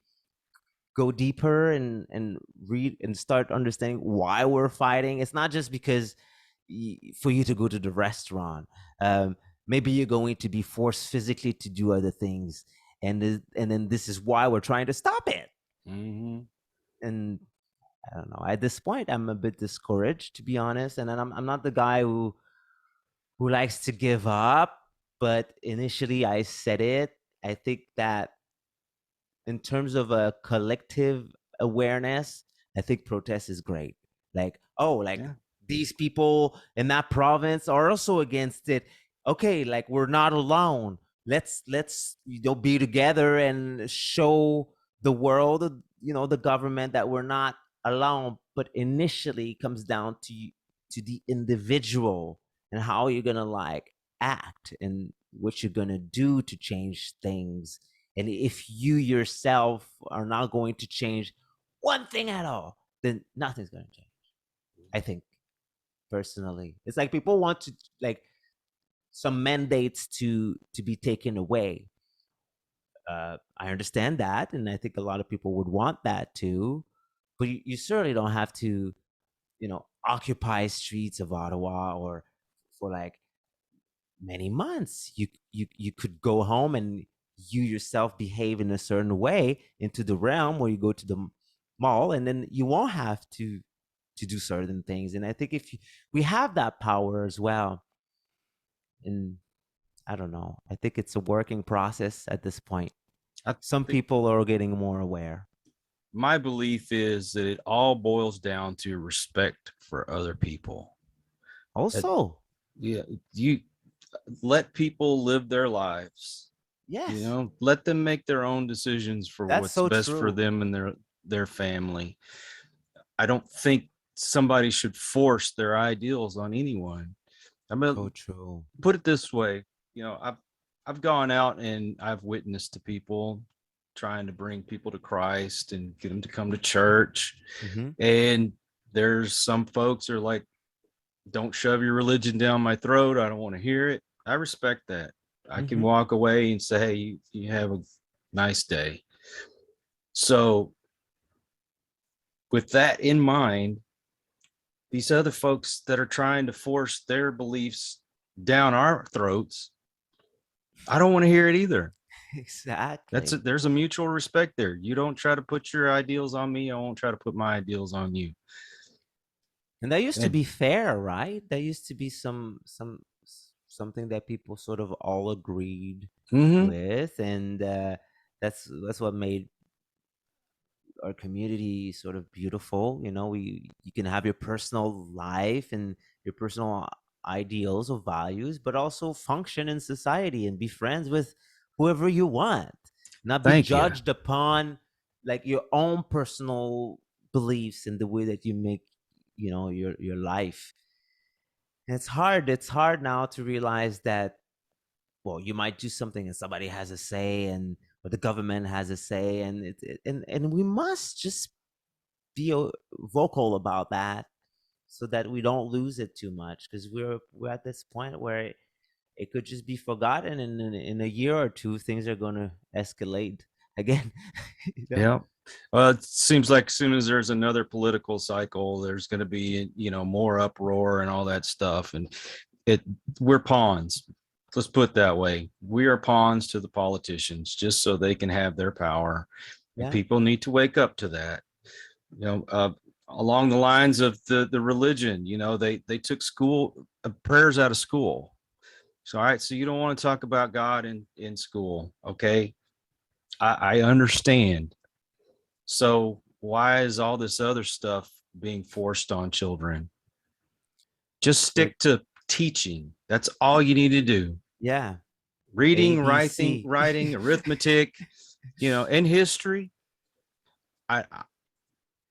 go deeper and read and start understanding why we're fighting. It's not just because for you to go to the restaurant. Maybe you're going to be forced physically to do other things, and then this is why we're trying to stop it. And I don't know. At this point, I'm a bit discouraged, to be honest. And I'm not the guy who likes to give up. But initially, I said it. I think that in terms of a collective awareness, I think protest is great. Like, these people in that province are also against it. Okay, like we're not alone. Let's be together and show the world, the government, that we're not alone. But initially it comes down to the individual and how you're gonna like act and what you're gonna do to change things. And if you yourself are not going to change one thing at all, then nothing's going to change. I think, personally, it's like people want to like some mandates to be taken away. I understand that, and I think a lot of people would want that too. But you certainly don't have to, occupy streets of Ottawa or for like many months. You could go home and you yourself behave in a certain way into the realm where you go to the mall, and then you won't have to do certain things. And I think we have that power as well. And I don't know, I think it's a working process at this point. Some people are getting more aware.
My belief is that it all boils down to respect for other people.
Also,
you let people live their lives.
Yes.
Let them make their own decisions for
That's
what's
so
best
true.
for them and their family. I don't think somebody should force their ideals on anyone. I mean,
So true.
put it this way, I've gone out and I've witnessed to people trying to bring people to Christ and get them to come to church. And there's some folks are like, don't shove your religion down my throat. I don't want to hear it. I respect that. I can walk away and say, hey, you have a nice day. So with that in mind, these other folks that are trying to force their beliefs down our throats, I don't want to hear it either.
Exactly.
There's a mutual respect there. You don't try to put your ideals on me. I won't try to put my ideals on you.
And that used to be fair, right? There used to be some something that people sort of all agreed
Mm-hmm.
with, and that's what made our community sort of beautiful. You can have your personal life and your personal ideals or values, but also function in society and be friends with whoever you want, not be
Thank you.
judged upon like your own personal beliefs and the way that you make your life. And it's hard now to realize that, well, you might do something and somebody has a say, and or the government has a say, and and we must just be vocal about that so that we don't lose it too much, because we're at this point where it could just be forgotten, and in a year or two things are going to escalate again.
Yeah. Well, it seems like as soon as there's another political cycle, there's going to be, more uproar and all that stuff. And we're pawns. Let's put it that way. We are pawns to the politicians just so they can have their power. And
Yeah.
people need to wake up to that. Along the lines of the religion, they took school prayers out of school. So, all right. So you don't want to talk about God in school. Okay. I understand. So why is all this other stuff being forced on children? Just stick to teaching. That's all you need to do.
Yeah.
Reading,
ABC.
writing, arithmetic, and history. I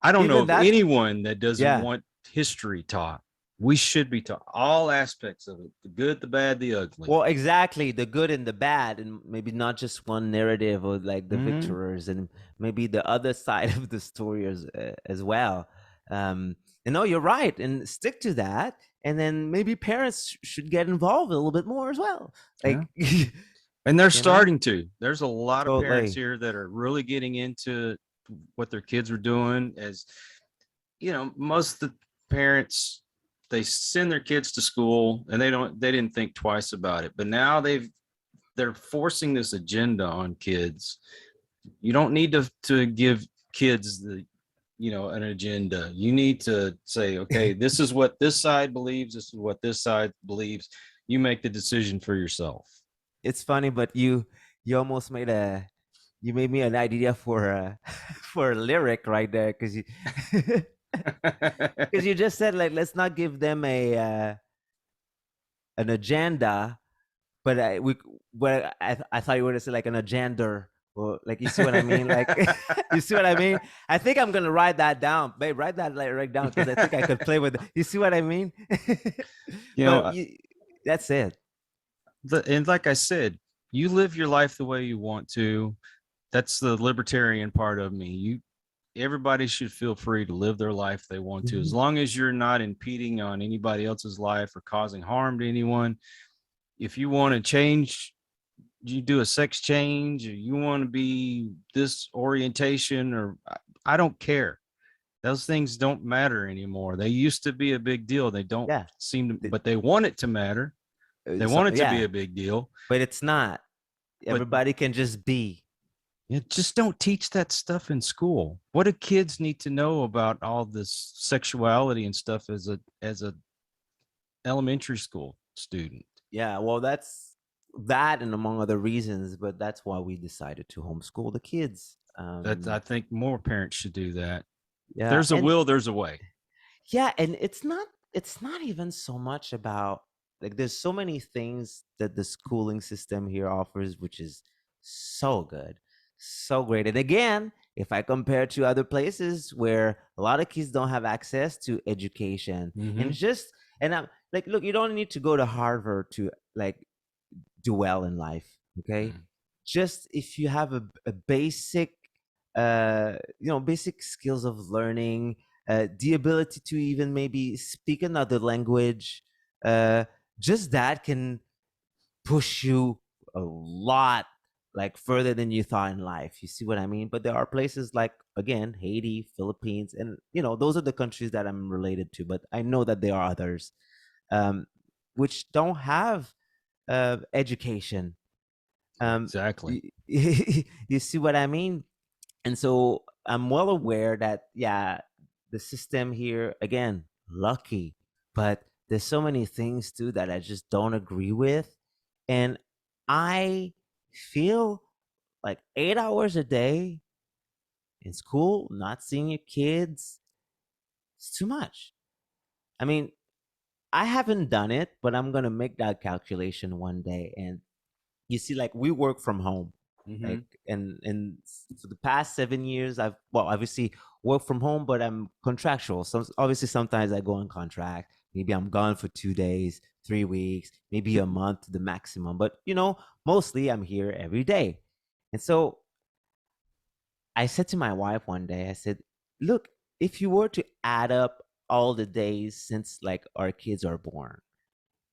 don't know of anyone that doesn't want history taught. We should be taught all aspects of it, the good, the bad, the ugly.
Well, exactly, the good and the bad, and maybe not just one narrative or like the victors, and maybe the other side of the story as well. And no, you're right, and stick to that. And then maybe parents should get involved a little bit more as well. Like,
and they're starting to. There's a lot of parents
Totally.
here that are really getting into what their kids are doing. As most of the parents, they send their kids to school and they didn't think twice about it, but now they're forcing this agenda on kids. You don't need to give kids an agenda. You need to say, okay, this is what this side believes, this is what this side believes. You make the decision for yourself.
It's funny, but you almost made me an idea for a for a lyric right there, because you just said, like, let's not give them an agenda, but I thought you were going to say like an agenda, or like, you see what I mean? Like, you see what I mean? I think I'm gonna write that down, babe. Write that right down, because I think I could play with it. You see what I mean? That's it.
And like I said, you live your life the way you want to. That's the libertarian part of me. Everybody should feel free to live their life they want to, as long as you're not impeding on anybody else's life or causing harm to anyone. If you want to change, you do a sex change, or you want to be this orientation, or I don't care. Those things don't matter anymore. They used to be a big deal. They don't seem to, but they want it to matter. They want it to be a big deal,
but it's not. Everybody can just be.
Just don't teach that stuff in school. What do kids need to know about all this sexuality and stuff as a elementary school student?
Yeah, well, that's that, and among other reasons, but that's why we decided to homeschool the kids.
I think more parents should do that.
Yeah,
there's a will, there's a way.
Yeah, and it's not even so much about, like, there's so many things that the schooling system here offers, which is so good, so great. And again, if I compare to other places where a lot of kids don't have access to education, and I'm like, look, you don't need to go to Harvard to like do well in life, okay? Just if you have a basic basic skills of learning, the ability to even maybe speak another language, just that can push you a lot, like, further than you thought in life. You see what I mean? But there are places like, again, Haiti, Philippines, and those are the countries that I'm related to, but I know that there are others which don't have education.
Exactly.
You see what I mean? And so I'm well aware that, the system here, again, lucky, but there's so many things too that I just don't agree with. And I feel like 8 hours a day in school, not seeing your kids, it's too much. I mean, I haven't done it, but I'm gonna make that calculation one day. And you see, like, we work from home, like, and for the past 7 years, I've, well, obviously work from home, but I'm contractual. So obviously, sometimes I go on contract. Maybe I'm gone for 2 days, 3 weeks, maybe a month, the maximum. But mostly I'm here every day. And so I said to my wife one day, I said, look, if you were to add up all the days since like our kids are born,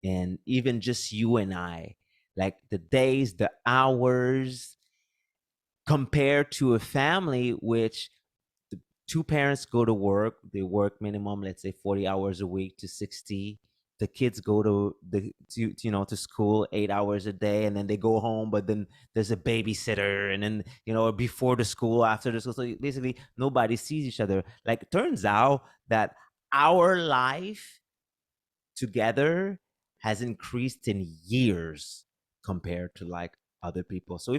and even just you and I, like the days, the hours, compared to a family which the two parents go to work, they work minimum, let's say 40 hours a week to 60. The kids go to school 8 hours a day, and then they go home, but then there's a babysitter, and then before the school, after the school. So basically nobody sees each other. Like, it turns out that our life together has increased in years compared to like other people. So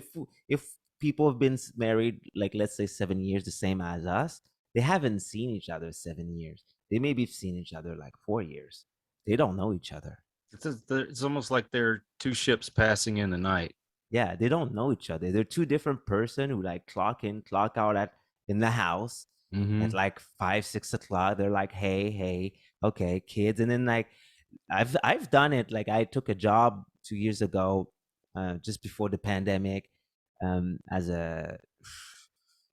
if people have been married, like, let's say 7 years, the same as us, they haven't seen each other 7 years. They maybe have seen each other like 4 years. They don't know each other.
It's almost like they're two ships passing in the night.
Yeah, they don't know each other. They're two different person who like clock in, clock out in the house at like 5-6 o'clock. They're like, hey, okay, kids. And then like I've done it. Like, I took a job 2 years ago, just before the pandemic, as a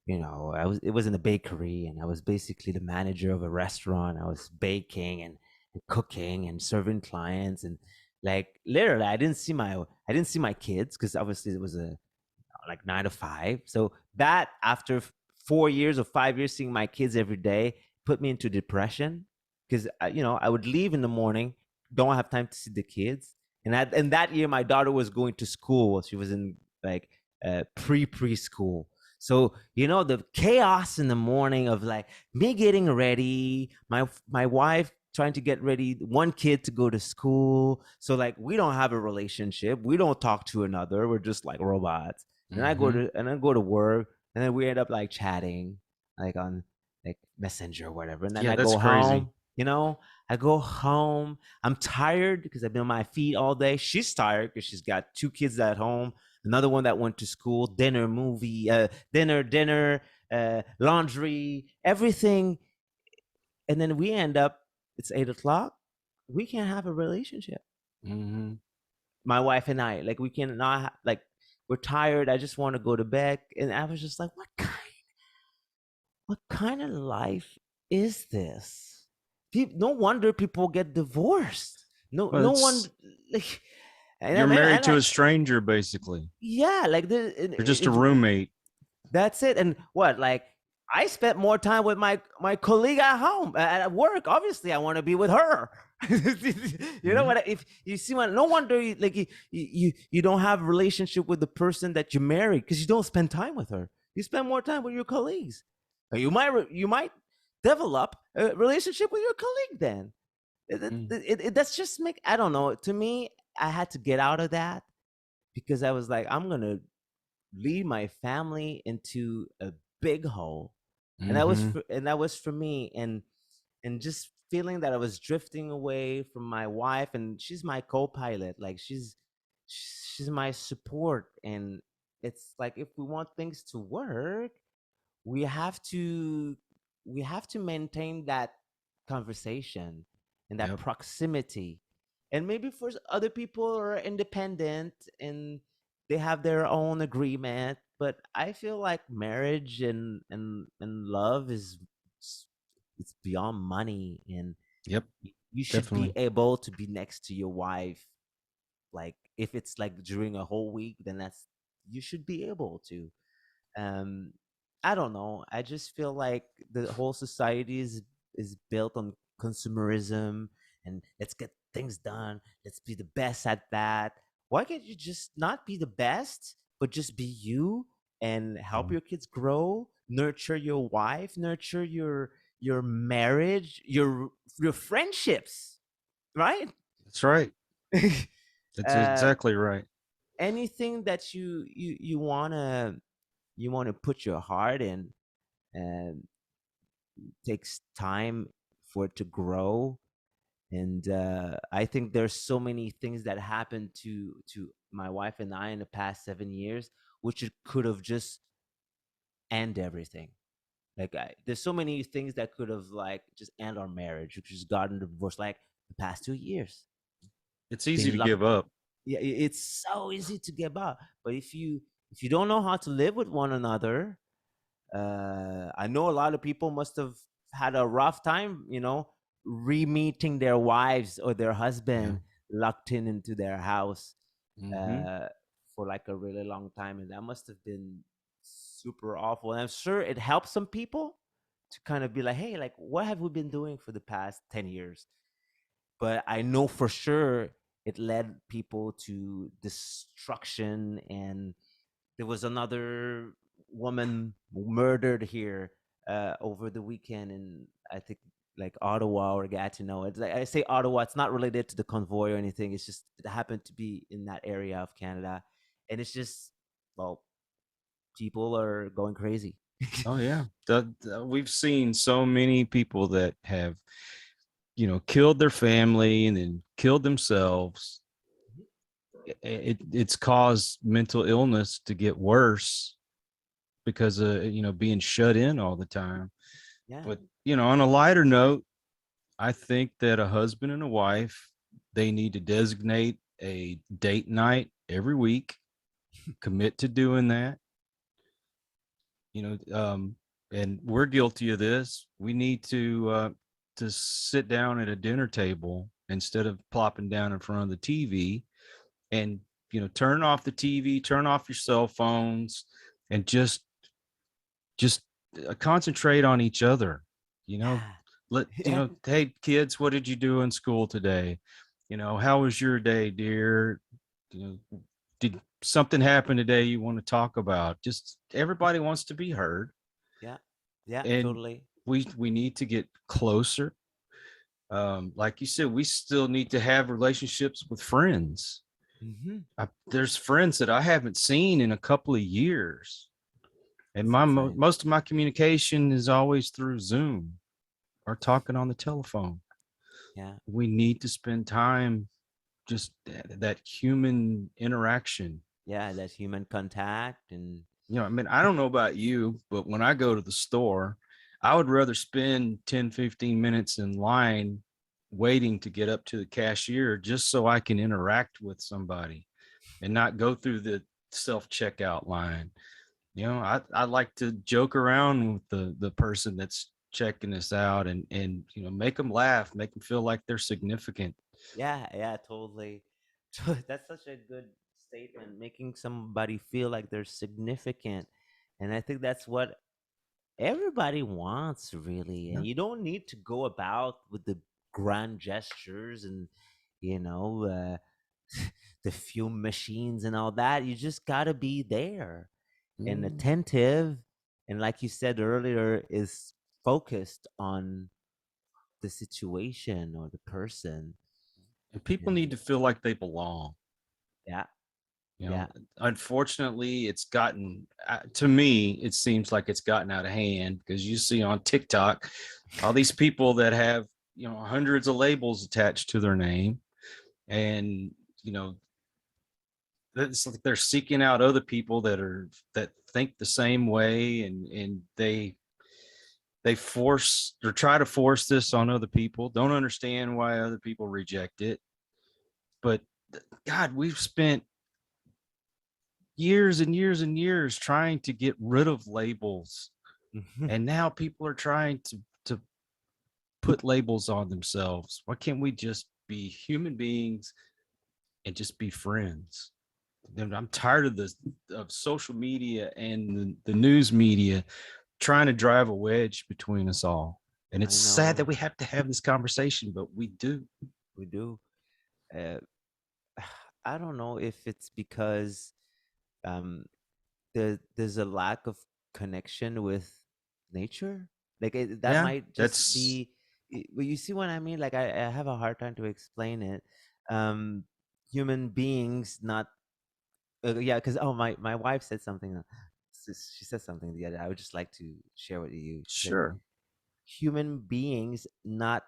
it was in a bakery, and I was basically the manager of a restaurant. I was baking and cooking and serving clients, and like literally I didn't see my kids, because obviously it was a like 9 to 5. So that, after 4 years or 5 years seeing my kids every day, put me into depression, because I would leave in the morning, don't have time to see the kids. And that year my daughter was going to school. She was in like preschool. So the chaos in the morning of like me getting ready, my wife trying to get ready, one kid to go to school. So like, we don't have a relationship, we don't talk to another, we're just like robots. And I go to work, and then we end up like chatting like on like Messenger or whatever. And then I go home. I go home. I'm tired because I've been on my feet all day. She's tired because she's got 2 kids at home. Another one that went to school, dinner, laundry, everything. And then we end up, it's 8 o'clock. We can't have a relationship. My wife and I, like, we cannot, like, we're tired. I just want to go to bed. And I was just like, what kind of life is this? No wonder people get divorced. No one, like,
you're married to a stranger, basically.
Yeah, like
you're just a roommate.
That's it. And what, like, I spent more time with my colleague at home, at work. Obviously, I want to be with her. You know what? If you see, no wonder you don't have a relationship with the person that you married, because you don't spend time with her. You spend more time with your colleagues. You might develop a relationship with your colleague then. That's just I don't know. To me, I had to get out of that, because I was like, I'm gonna lead my family into a big hole. And that was for me, and just feeling that I was drifting away from my wife, and she's my co-pilot. Like, she's my support. And it's like, if we want things to work, we have to maintain that conversation and that proximity. And maybe for other people who are independent and they have their own agreement, but I feel like marriage and love it's beyond money. And you should
definitely
be able to be next to your wife. Like, if it's like during a whole week, then you should be able to. I don't know. I just feel like the whole society is built on consumerism, and let's get things done. Let's be the best at that. Why can't you just not be the best, but just be you and help your kids grow, nurture your wife, nurture your marriage, your friendships. right?
That's right. That's
uh,
exactly right.
anything that you wanna put your heart in, and takes time for it to grow. And I think there's so many things that happened to my wife and I in the past 7 years, which it could have just end everything. Like there's so many things that could have like just end our marriage, which has gotten divorced. Like the past 2 years,
It's easy
being
to
luck.
give up.
Yeah, it's so easy to get by. But if you don't know how to live with one another, I know a lot of people must have had a rough time, re-meeting their wives or their
Yeah.
husband locked into their house
Hmm.
uh, for like a really long time, and that must have been super awful. And I'm sure it helps some people to kind of be like, hey, like, what have we been doing for the past 10 years? But I know for sure it led people to destruction. And there was another woman murdered here over the weekend, and I think like Ottawa or Gatineau. It's like I say Ottawa. It's not related to the convoy or anything. It's just it happened to be in that area of Canada, and it's just well, people are going crazy.
Oh yeah. We've seen so many people that have, killed their family and then killed themselves. It's caused mental illness to get worse because of being shut in all the time.
Yeah.
But on a lighter note, I think that a husband and a wife, they need to designate a date night every week, commit to doing that. you know and we're guilty of this. We need to sit down at a dinner table instead of plopping down in front of the TV, and turn off the TV, turn off your cell phones, and just concentrate on each other. you know
Yeah.
let
Yeah.
hey kids, what did you do in school today? How was your day, dear? Did something happen today you want to talk about? Just everybody wants to be heard,
Yeah. Yeah.
and
Totally.
we need to get closer. Like you said, we still need to have relationships with friends.
Hmm.
There's friends that I haven't seen in a couple of years, and
It's insane.
most of my communication is always through Zoom or talking on the telephone.
Yeah.
We need to spend time, just that human interaction.
Yeah. That's human contact. And
I mean, I don't know about you, but when I go to the store, I would rather spend 10, 15 minutes in line waiting to get up to the cashier just so I can interact with somebody and not go through the self checkout line. I like to joke around with the person that's checking us out, and make them laugh, make them feel like they're significant.
yeah, yeah, totally. That's such a good statement, making somebody feel like they're significant. And I think that's what everybody wants, really.
Yeah.
And you don't need to go about with the grand gestures and, you know, uh, the fume machines and all that. You just got to be there and
Mm.
attentive. And like you said earlier, is focused on the situation or the person.
And people need
And
to feel like they belong.
yeah,
you know
yeah.
Unfortunately, it's gotten, to me it seems like it's gotten out of hand, because you see on TikTok all these people that have hundreds of labels attached to their name, and you know it's like they're seeking out other people that think the same way, and they force or try to force this on other people, don't understand why other people reject it. But God, we've spent years and years and years trying to get rid of labels,
Mhm.
and now people are trying to put labels on themselves. Why can't we just be human beings and just be friends? And I'm tired of this, of social media and the news media trying to drive a wedge between us all. And it's
I
sad that
know
we have to have this conversation, but we do.
we do. Uh, I don't know if it's because um, there's a lack of connection with nature. Like that
Yeah,
might just
that's
be But you see what I mean? Like I have a hard time to explain it. Um, Human beings, not yeah, because my wife said something. She said something the other. I would just like to share with you. She said,
Sure.
"Human beings, not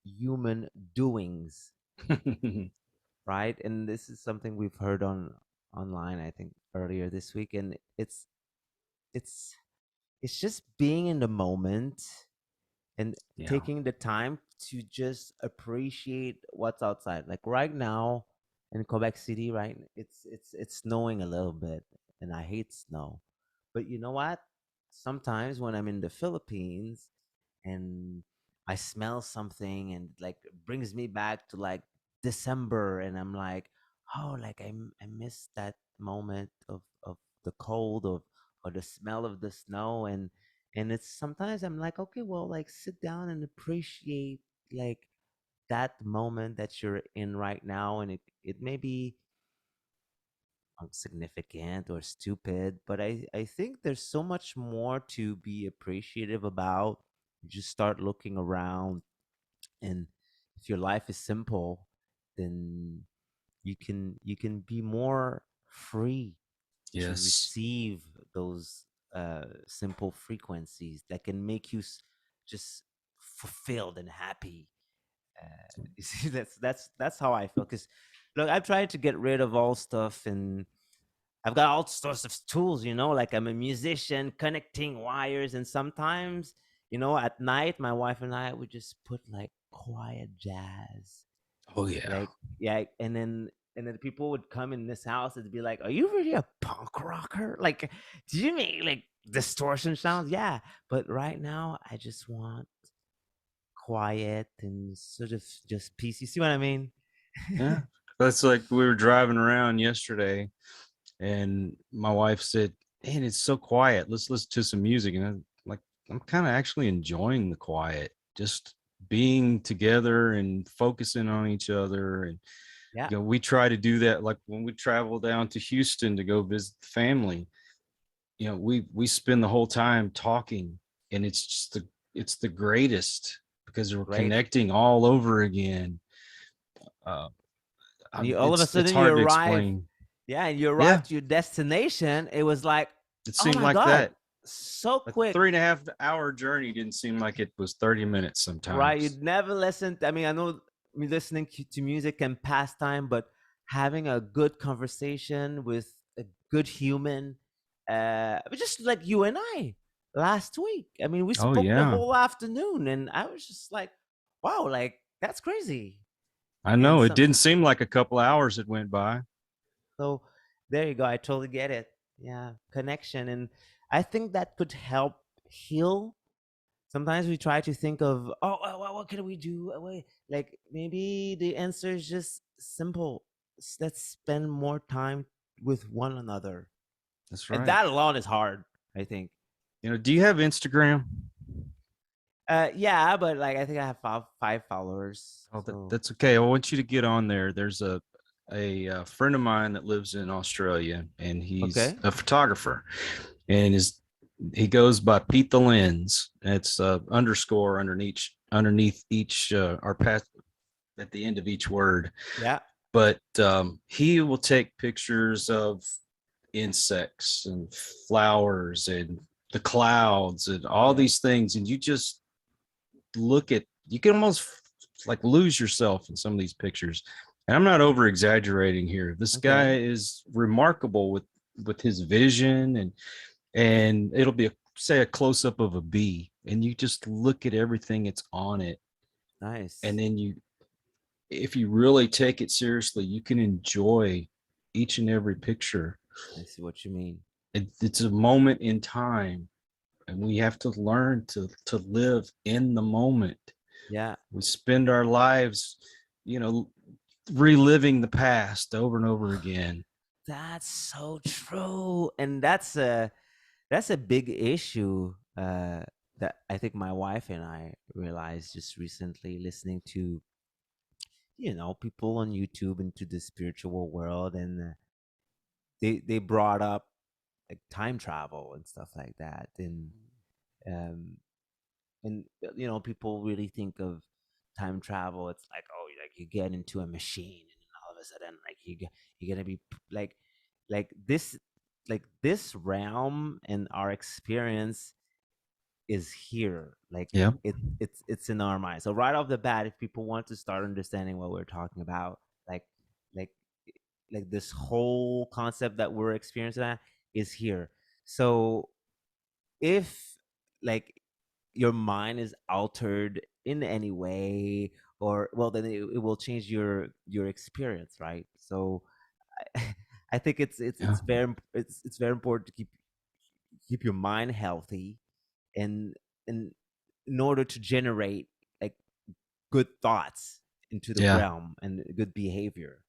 human doings." Right? And this is something we've heard on online, I think, earlier this week, and it's it's just being in the moment and
Yeah.
taking the time to just appreciate what's outside. Like right now in Quebec City, right? It's snowing a little bit, and I hate snow. But you know what? Sometimes when I'm in the Philippines and I smell something and like brings me back to like December, and I'm like, oh, like I miss that moment of the cold of or the smell of the snow, and it's sometimes I'm like, okay, well, like sit down and appreciate like that moment that you're in right now, and it may be significant or stupid, but I think there's so much more to be appreciative about. You just start looking around, and if your life is simple, then you can be more free to
Yes.
receive those simple frequencies that can make you just fulfilled and happy. You see, that's how I feel. Because look, I've tried to get rid of all stuff, and I've got all sorts of tools. Like I'm a musician, connecting wires, and sometimes, at night, my wife and I would just put like quiet jazz,
Oh yeah.
like yeah, and then people would come in this house and be like, "Are you really a punk rocker? Like, do you make like distortion sounds?" Yeah, but right now I just want quiet and sort of just peace. You see what I mean?
Yeah. That's like we were driving around yesterday and my wife said, "Man, it's so quiet. Let's listen to some music." And I'm like, I'm kind of actually enjoying the quiet, just being together and focusing on each other. And
Yeah,
we try to do that. Like when we travel down to Houston to go visit the family, we spend the whole time talking, and it's the greatest because we're
great.
connecting all over again. Uh,
And you all of a
it's
sudden you
hard to
arrive,
explain.
yeah, and you
Yeah,
arrive to your destination. It was like,
it
oh
seemed
my
like
god,
that.
so
A
quick.
3.5 hour journey didn't seem like it was 30 minutes
Right,
sometimes.
you'd never listen. I mean, I know me listening to music can pass time, but having a good conversation with a good human, just like you and I last week. I mean, we
Oh
spoke the
yeah,
whole afternoon, and I was just like, wow, like that's crazy.
I
And
know it didn't seem like a couple hours that went by.
so there you go. I totally get it. Yeah, connection, and I think that could help heal. Sometimes we try to think of, oh, what can we do? Wait, like maybe the answer is just simple. Let's spend more time with one another,
That's
and
right.
that alone is hard, I think.
Do you have Instagram?
Yeah, but like I think I have five followers.
Oh,
So
that's okay. I want you to get on there. There's a friend of mine that lives in Australia, and he's
okay,
a photographer, and he goes by Pete the Lens. It's underscore underneath each or past at the end of each word.
yeah,
But he will take pictures of insects and flowers and the clouds and all
yeah,
these things, and you just you can almost like lose yourself in some of these pictures. And I'm not over exaggerating here. This guy
okay,
is remarkable with his vision, and it'll be say a close up of a bee, and you just look at everything that's on it, and
nice.
then if you really take it seriously, you can enjoy each and every picture.
I see what you mean.
It's a moment in time, and we have to learn to live in the moment.
Yeah,
We spend our lives, you know, reliving the past over and over again.
that's so true, and that's a big issue that I think my wife and I realized just recently listening to people on YouTube into the spiritual world, and they brought up like time travel and stuff like that, and um and people really think of time travel. It's like, oh, like you get into a machine and then all of a sudden like you're gonna be like this like this realm and our experience is here. Like
Yeah.
it's in our mind. So right off the bat, if people want to start understanding what we're talking about, like like like this whole concept that we're experiencing at is here. So if like your mind is altered in any way, or well, then it will change your experience, right? So I, I think
Yeah.
it's very important to keep your mind healthy, and and in order to generate like good thoughts into the
Yeah.
realm and good behavior.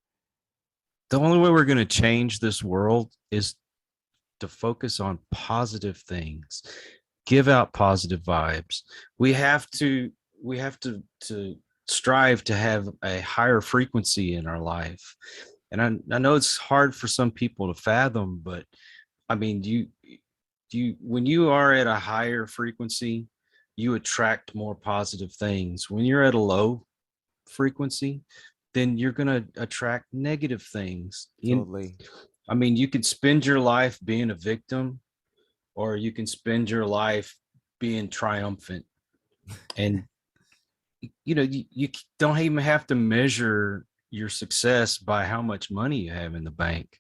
The only way we're going to change this world is to focus on positive things, give out positive vibes. We have to to strive to have a higher frequency in our life. And I know it's hard for some people to fathom, but I mean, you when you are at a higher frequency, you attract more positive things. When you're at a low frequency, then you're going to attract negative things.
Totally.
I mean, you can spend your life being a victim, or you can spend your life being triumphant. And you don't even have to measure your success by how much money you have in the bank.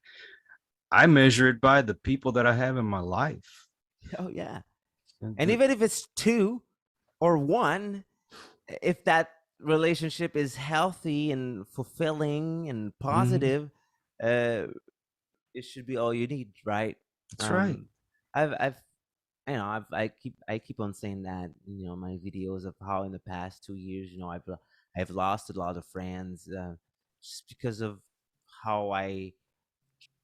I measure it by the people that I have in my life.
Oh yeah.
And
And even if it's two or one, if that relationship is healthy and fulfilling and
Mhm,
positive, uh it should be all you need, right?
that's right.
um I've I keep on saying that, my videos of how in the past 2 years, I've lost a lot of friends, just because of how I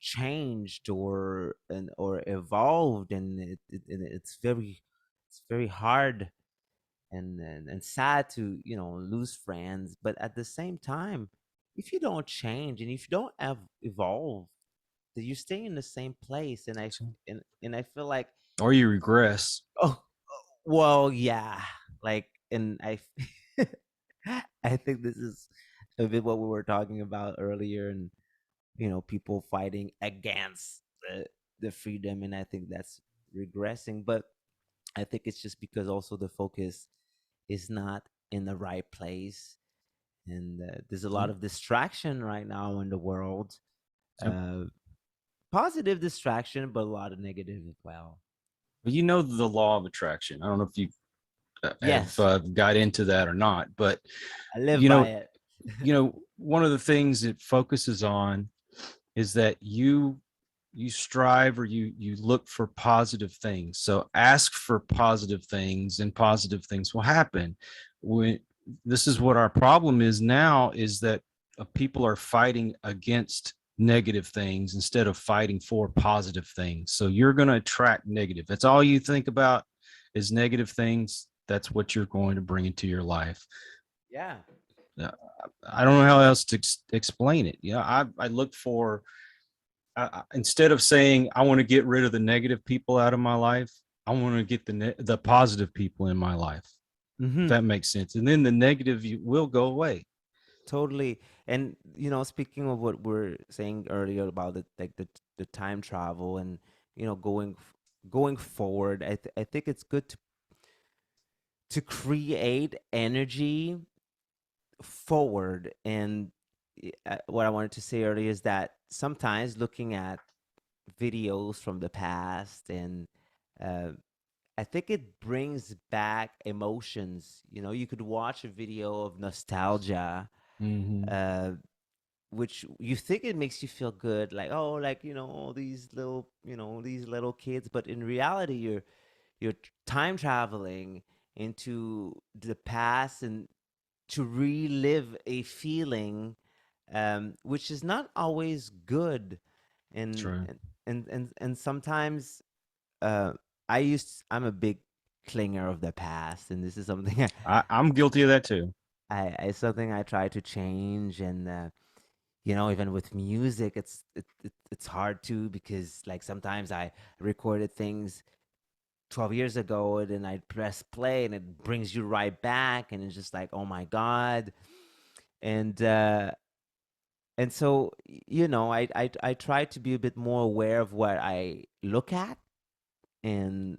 changed or evolved, and it's very hard and sad to lose friends. But at the same time, if you don't change and if you don't evolve, then you stay in the same place. And I
So-
and I feel like,
Or you regress.
oh, well, yeah, like, and I think this is a bit what we were talking about earlier, and people fighting against the freedom, and I think that's regressing. But I think it's just because also the focus is not in the right place, and there's a lot
Yep.
of distraction right now in the world.
Yep.
uh Positive distraction, but a lot of negative as well.
But you know the law of attraction. I don't know if you have
Yes,
got into that or not, but
I live
you
by
know,
it.
one of the things it focuses on is that you strive, or you look for positive things. So ask for positive things, and positive things will happen. When This is what our problem is now, is that people are fighting against negative things instead of fighting for positive things. So you're going to attract negative. That's all you think about is negative things. That's what you're going to bring into your life.
Yeah.
Uh, I don't know how else to explain it. I look for, instead of saying I want to get rid of the negative people out of my life, I want to get the positive people in my life. If
Hmm.
that makes sense, and then the negative will go away.
Totally. And speaking of what we're saying earlier about the time travel and going forward, I think it's good to create energy forward. And what I wanted to say earlier is that sometimes looking at videos from the past, and uh, I think it brings back emotions. You could watch a video of nostalgia,
Mm-hmm.
uh, which you think it makes you feel good, like, oh, like, all these little kids. But in reality, you're time traveling into the past and to relive a feeling, which is not always good. and
True.
and and sometimes, uh I'm a big clinger of the past, and this is something
I'm guilty of that too.
something I try to change. And even with music, it's hard to, because like sometimes I recorded things 12 years ago, and then I press play and it brings you right back, and it's just like, oh my God. And so, I try to be a bit more aware of what I look at, and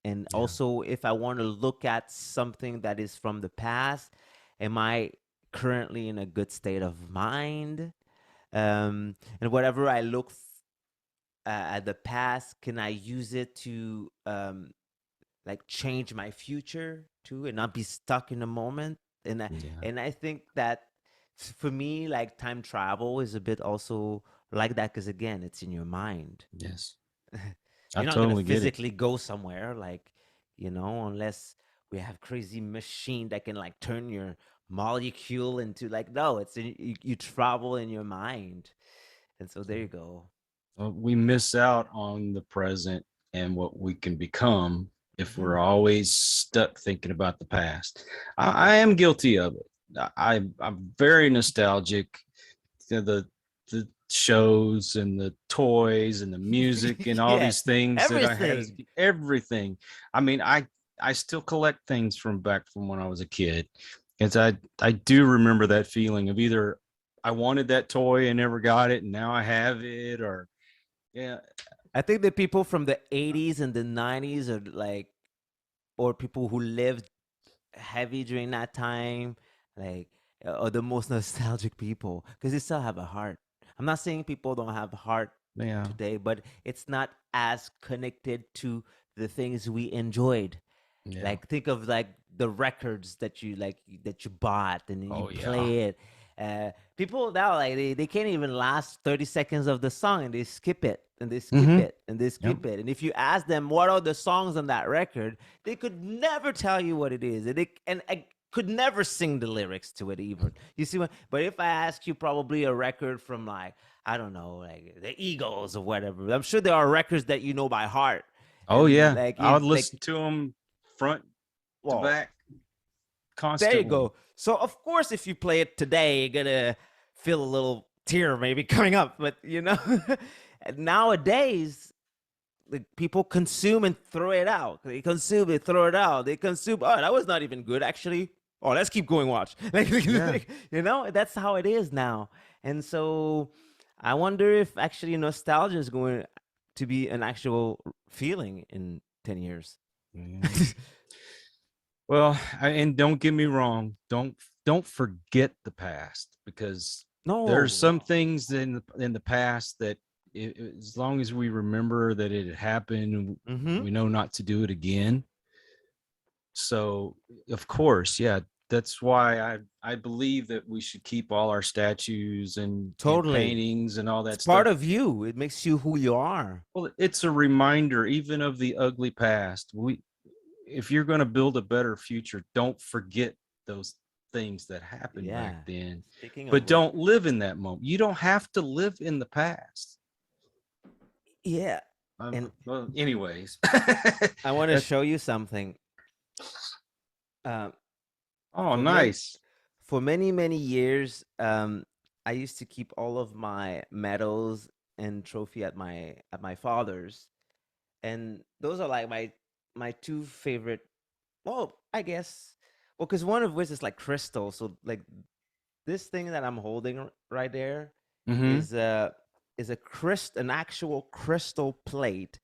Yeah.
also, if I want to look at something that is from the past, am I currently in a good state of mind? And whatever I look at the past, can I use it to like change my future too, and not be stuck in the moment? And
Yeah.
I think that for me, like, time travel is a bit also like that, because again, it's in your mind.
Yes. I
You're not gonna
totally get it.
physically go somewhere, like, unless we have crazy machine that can like turn your molecule into, like, no, it's you travel in your mind. And so there you go.
We miss out on the present and what we can become if we're
Hmm.
always stuck thinking about the past. I am guilty of it. I'm very nostalgic. The shows and the toys and the music and all
Yeah,
these things that I had as
everything.
everything. I mean, I still collect things from back from when I was a kid. And I do remember that feeling of either I wanted that toy and never got it and now I have it, or yeah.
I think the people from the 80s and the 90s are like, or people who lived heavy during that time, like, are the most nostalgic people, because they still have a heart. I'm not saying people don't have heart
Yeah.
today, but it's not as connected to the things we enjoyed.
Yeah.
Like, think of like the records that you bought, and then you
Oh yeah.
play it. People now, like, they can't even last 30 seconds of the song, and they skip it and they skip
Mm-hmm.
it and they
Yep.
skip it. And if you ask them what are the songs on that record, they could never tell you what it is. And I could never sing the lyrics to it even. You see what? But if I ask you probably a record from, like, I don't know, like the Eagles or whatever, I'm sure there are records that you know by heart.
Oh
And
yeah.
like
I would
it like
listen to them front to
well,
back
there you
constantly.
go. So of course, if you play it today, you're gonna feel a little tear maybe coming up. But nowadays, like, people consume and throw it out. They consume it, throw it out. They consume. Oh, that was not even good, actually. Oh, let's keep going. Watch.
Yeah.
That's how it is now. And so, I wonder if actually nostalgia is going to be an actual feeling in 10 years.
Yeah. Well, and don't get me wrong, don't forget the past, because there's
No.
some things in the past that as long as we remember that it had happened,
Mm-hmm.
we know not to do it again. So, of course, yeah, that's why I believe that we should keep all our statues and
Totally.
paintings and all
It's
that
part
stuff.
of you. It makes you who you are.
Well, it's a reminder even of the ugly past. If you're going to build a better future, don't forget those things that happened back
Yeah.
then,
Speaking
but
of which,
don't live in that moment. You don't have to live in the past.
yeah. And
Well, anyways,
I want to
that's
show you something. Um,
oh
for many
nice.
for many many years, I used to keep all of my medals and trophy at my father's, and those are like my two favorite. Well, I guess, well, because one of which is like crystal. So, like, this thing that I'm holding right there
Mm-hmm.
is an actual crystal plate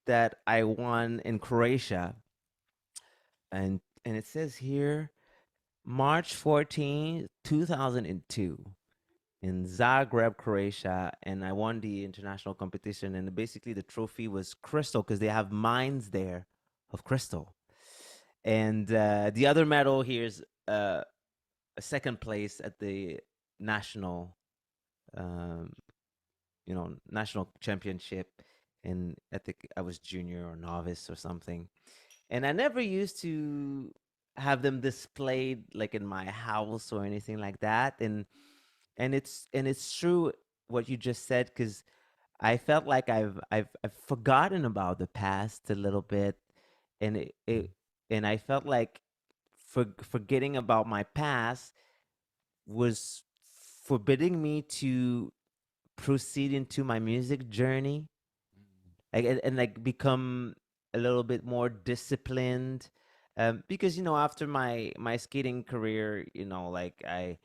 that I won in Croatia, and it says here March 14, 2002, in Zagreb, Croatia, and I won the international competition. And basically, the trophy was crystal, because they have mines there of crystal. And the other medal here is a second place at the national, um, national championship. And I think I was junior or novice or something. And I never used to have them displayed like in my house or anything like that. And it's true what you just said, because I felt like I've forgotten about the past a little bit, and and I felt like forgetting about my past was forbidding me to proceed into my music journey, like, and like become a little bit more disciplined, because after my skating career, like I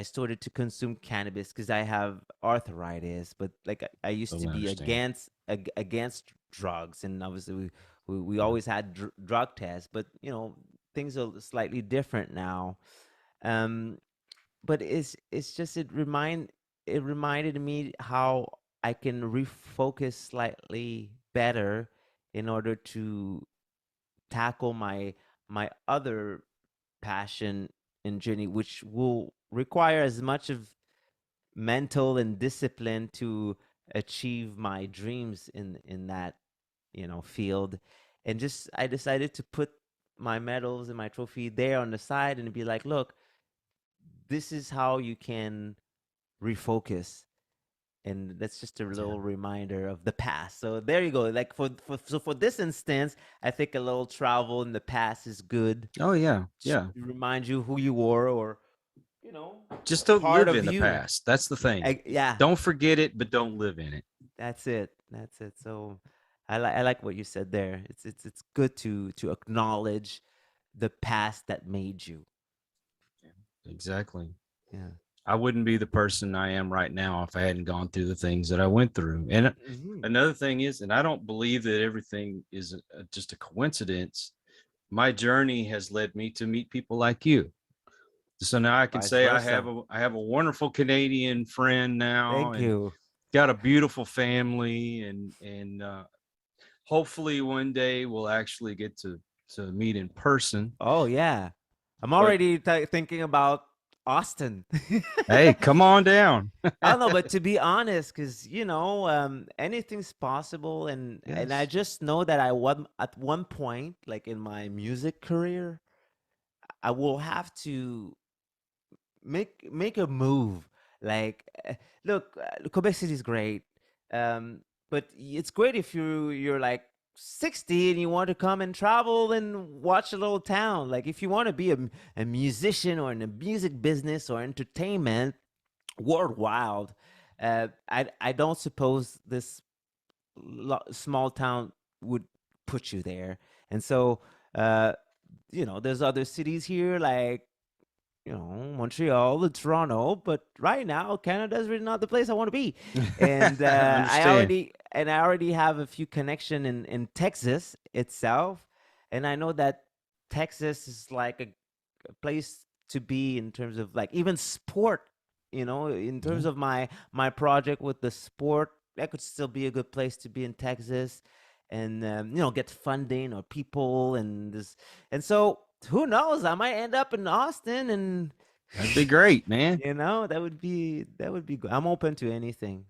started to consume cannabis because I have arthritis, but like I used to
Totally
be
understand.
against drugs, and obviously we always had drug tests, but things are slightly different now. Um, but it's just it reminded me how I can refocus slightly better in order to tackle my other passion and journey, which will require as much of mental and discipline to achieve my dreams in that field. And just I decided to put my medals and my trophy there on the side and be like, look, this is how you can refocus. And that's just a
Yeah.
little reminder of the past. So there you go. Like for this instance, I think a little travel in the past is good.
Oh yeah, yeah.
Remind you who you were, or
Just
a
don't
part
live
of
in the
you.
past. That's the thing.
Yeah,
Don't forget it, but don't live in it.
that's it. That's it. So I like what you said there. It's good to acknowledge the past that made you.
Exactly.
Yeah.
I wouldn't be the person I am right now if I hadn't gone through the things that I went through. And
Hmm.
another thing is, and I don't believe that everything is just a coincidence. My journey has led me to meet people like you. So now I can
Vice
say
versa.
I have a wonderful Canadian friend now,
Thank
and
you.
got a beautiful family, and hopefully one day we'll actually get to meet in person.
Oh yeah, I'm
But
already thinking about Austin.
hey, come on down.
I don't know, but to be honest, because anything's possible, and I
Yes.
just know that I was at one point, like in my music career, I will have to make a move. Like, look, Quebec City is great, but it's great if you're like 60 and you want to come and travel and watch a little town. Like, if you want to be a musician or in the music business or entertainment worldwide, I don't suppose this small town would put you there. And so, uh, there's other cities here like Montreal, Toronto, but right now Canada is really not the place I want to be. And
Understand.
I already have a few connection in Texas itself, and I know that Texas is like a place to be in terms of like even sport. In
Yeah.
terms of my project with the sport, that could still be a good place to be in Texas, and get funding or people and so who knows? I might end up in Austin, and
That'd be great, man.
that would be good. I'm open to anything.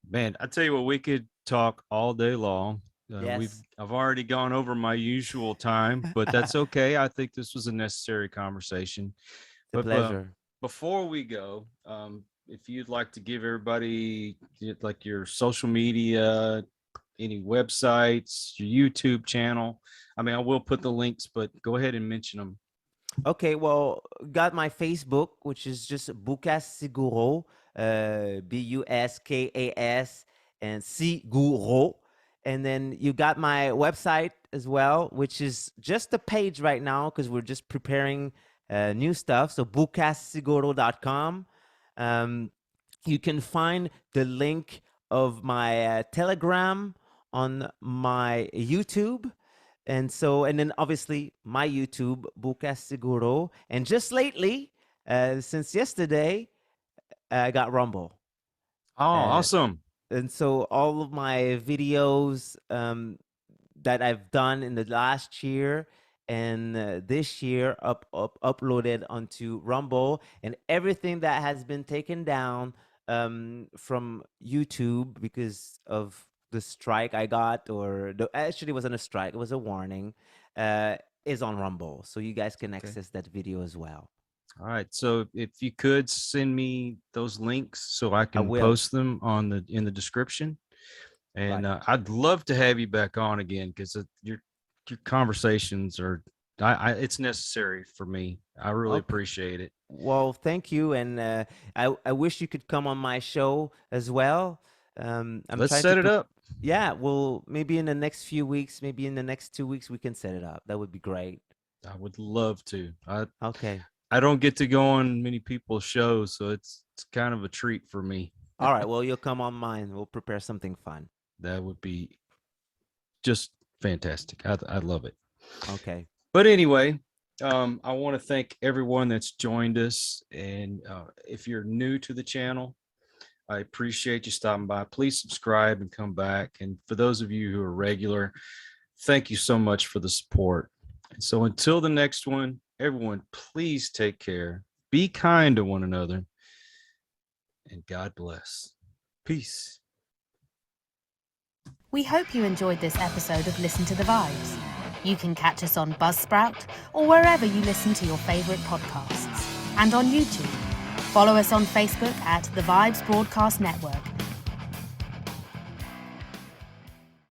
Man, I tell you what, we could talk all day long.
Yes,
I've already gone over my usual time, but that's okay. I think this was a necessary conversation.
it's a
But
pleasure.
before we go, if you'd like to give everybody like your social media, any websites, your YouTube channel. I mean, I will put the links, but go ahead and mention them.
Okay, well, got my Facebook, which is just Bukas Siguro, Buskas and Siguro. And then you got my website as well, which is just a page right now because we're just preparing new stuff. So bukassiguro.com. Um, you can find the link of my Telegram on my YouTube. And then obviously my YouTube, Bukas Siguro. And just lately, since yesterday, I got Rumble.
Oh,
Uh,
awesome.
and so all of my videos that I've done in the last year and this year uploaded onto Rumble, and everything that has been taken down from YouTube because of the strike I got, or actually it wasn't a strike, it was a warning, uh, is on Rumble. So you guys can
Okay.
access that video as well.
All right. So if you could send me those links so I
I
can
will.
post them on in the description. And
Right.
I'd love to have you back on again because your conversations are it's necessary for me. I really
Okay.
appreciate it.
Well, thank you, and I wish you could come on my show as well.
Let's set it up.
Yeah, well, maybe in the next few weeks, maybe in the next 2 weeks, we can set it up. That would be great.
I would love to.
Okay.
I don't get to go on many people's shows, so it's kind of a treat for me.
All right. Well, you'll come on mine. We'll prepare something fun.
That would be just fantastic. I love it.
Okay.
But anyway, I want to thank everyone that's joined us. And if you're new to the channel, I appreciate you stopping by. Please subscribe and come back. And for those of you who are regular, thank you so much for the support. And so until the next one, everyone, please take care. Be kind to one another. And God bless. Peace.
We hope you enjoyed this episode of Listen to the Vibes. You can catch us on Buzzsprout or wherever you listen to your favorite podcasts, and on YouTube. Follow us on Facebook at The Vibes Broadcast Network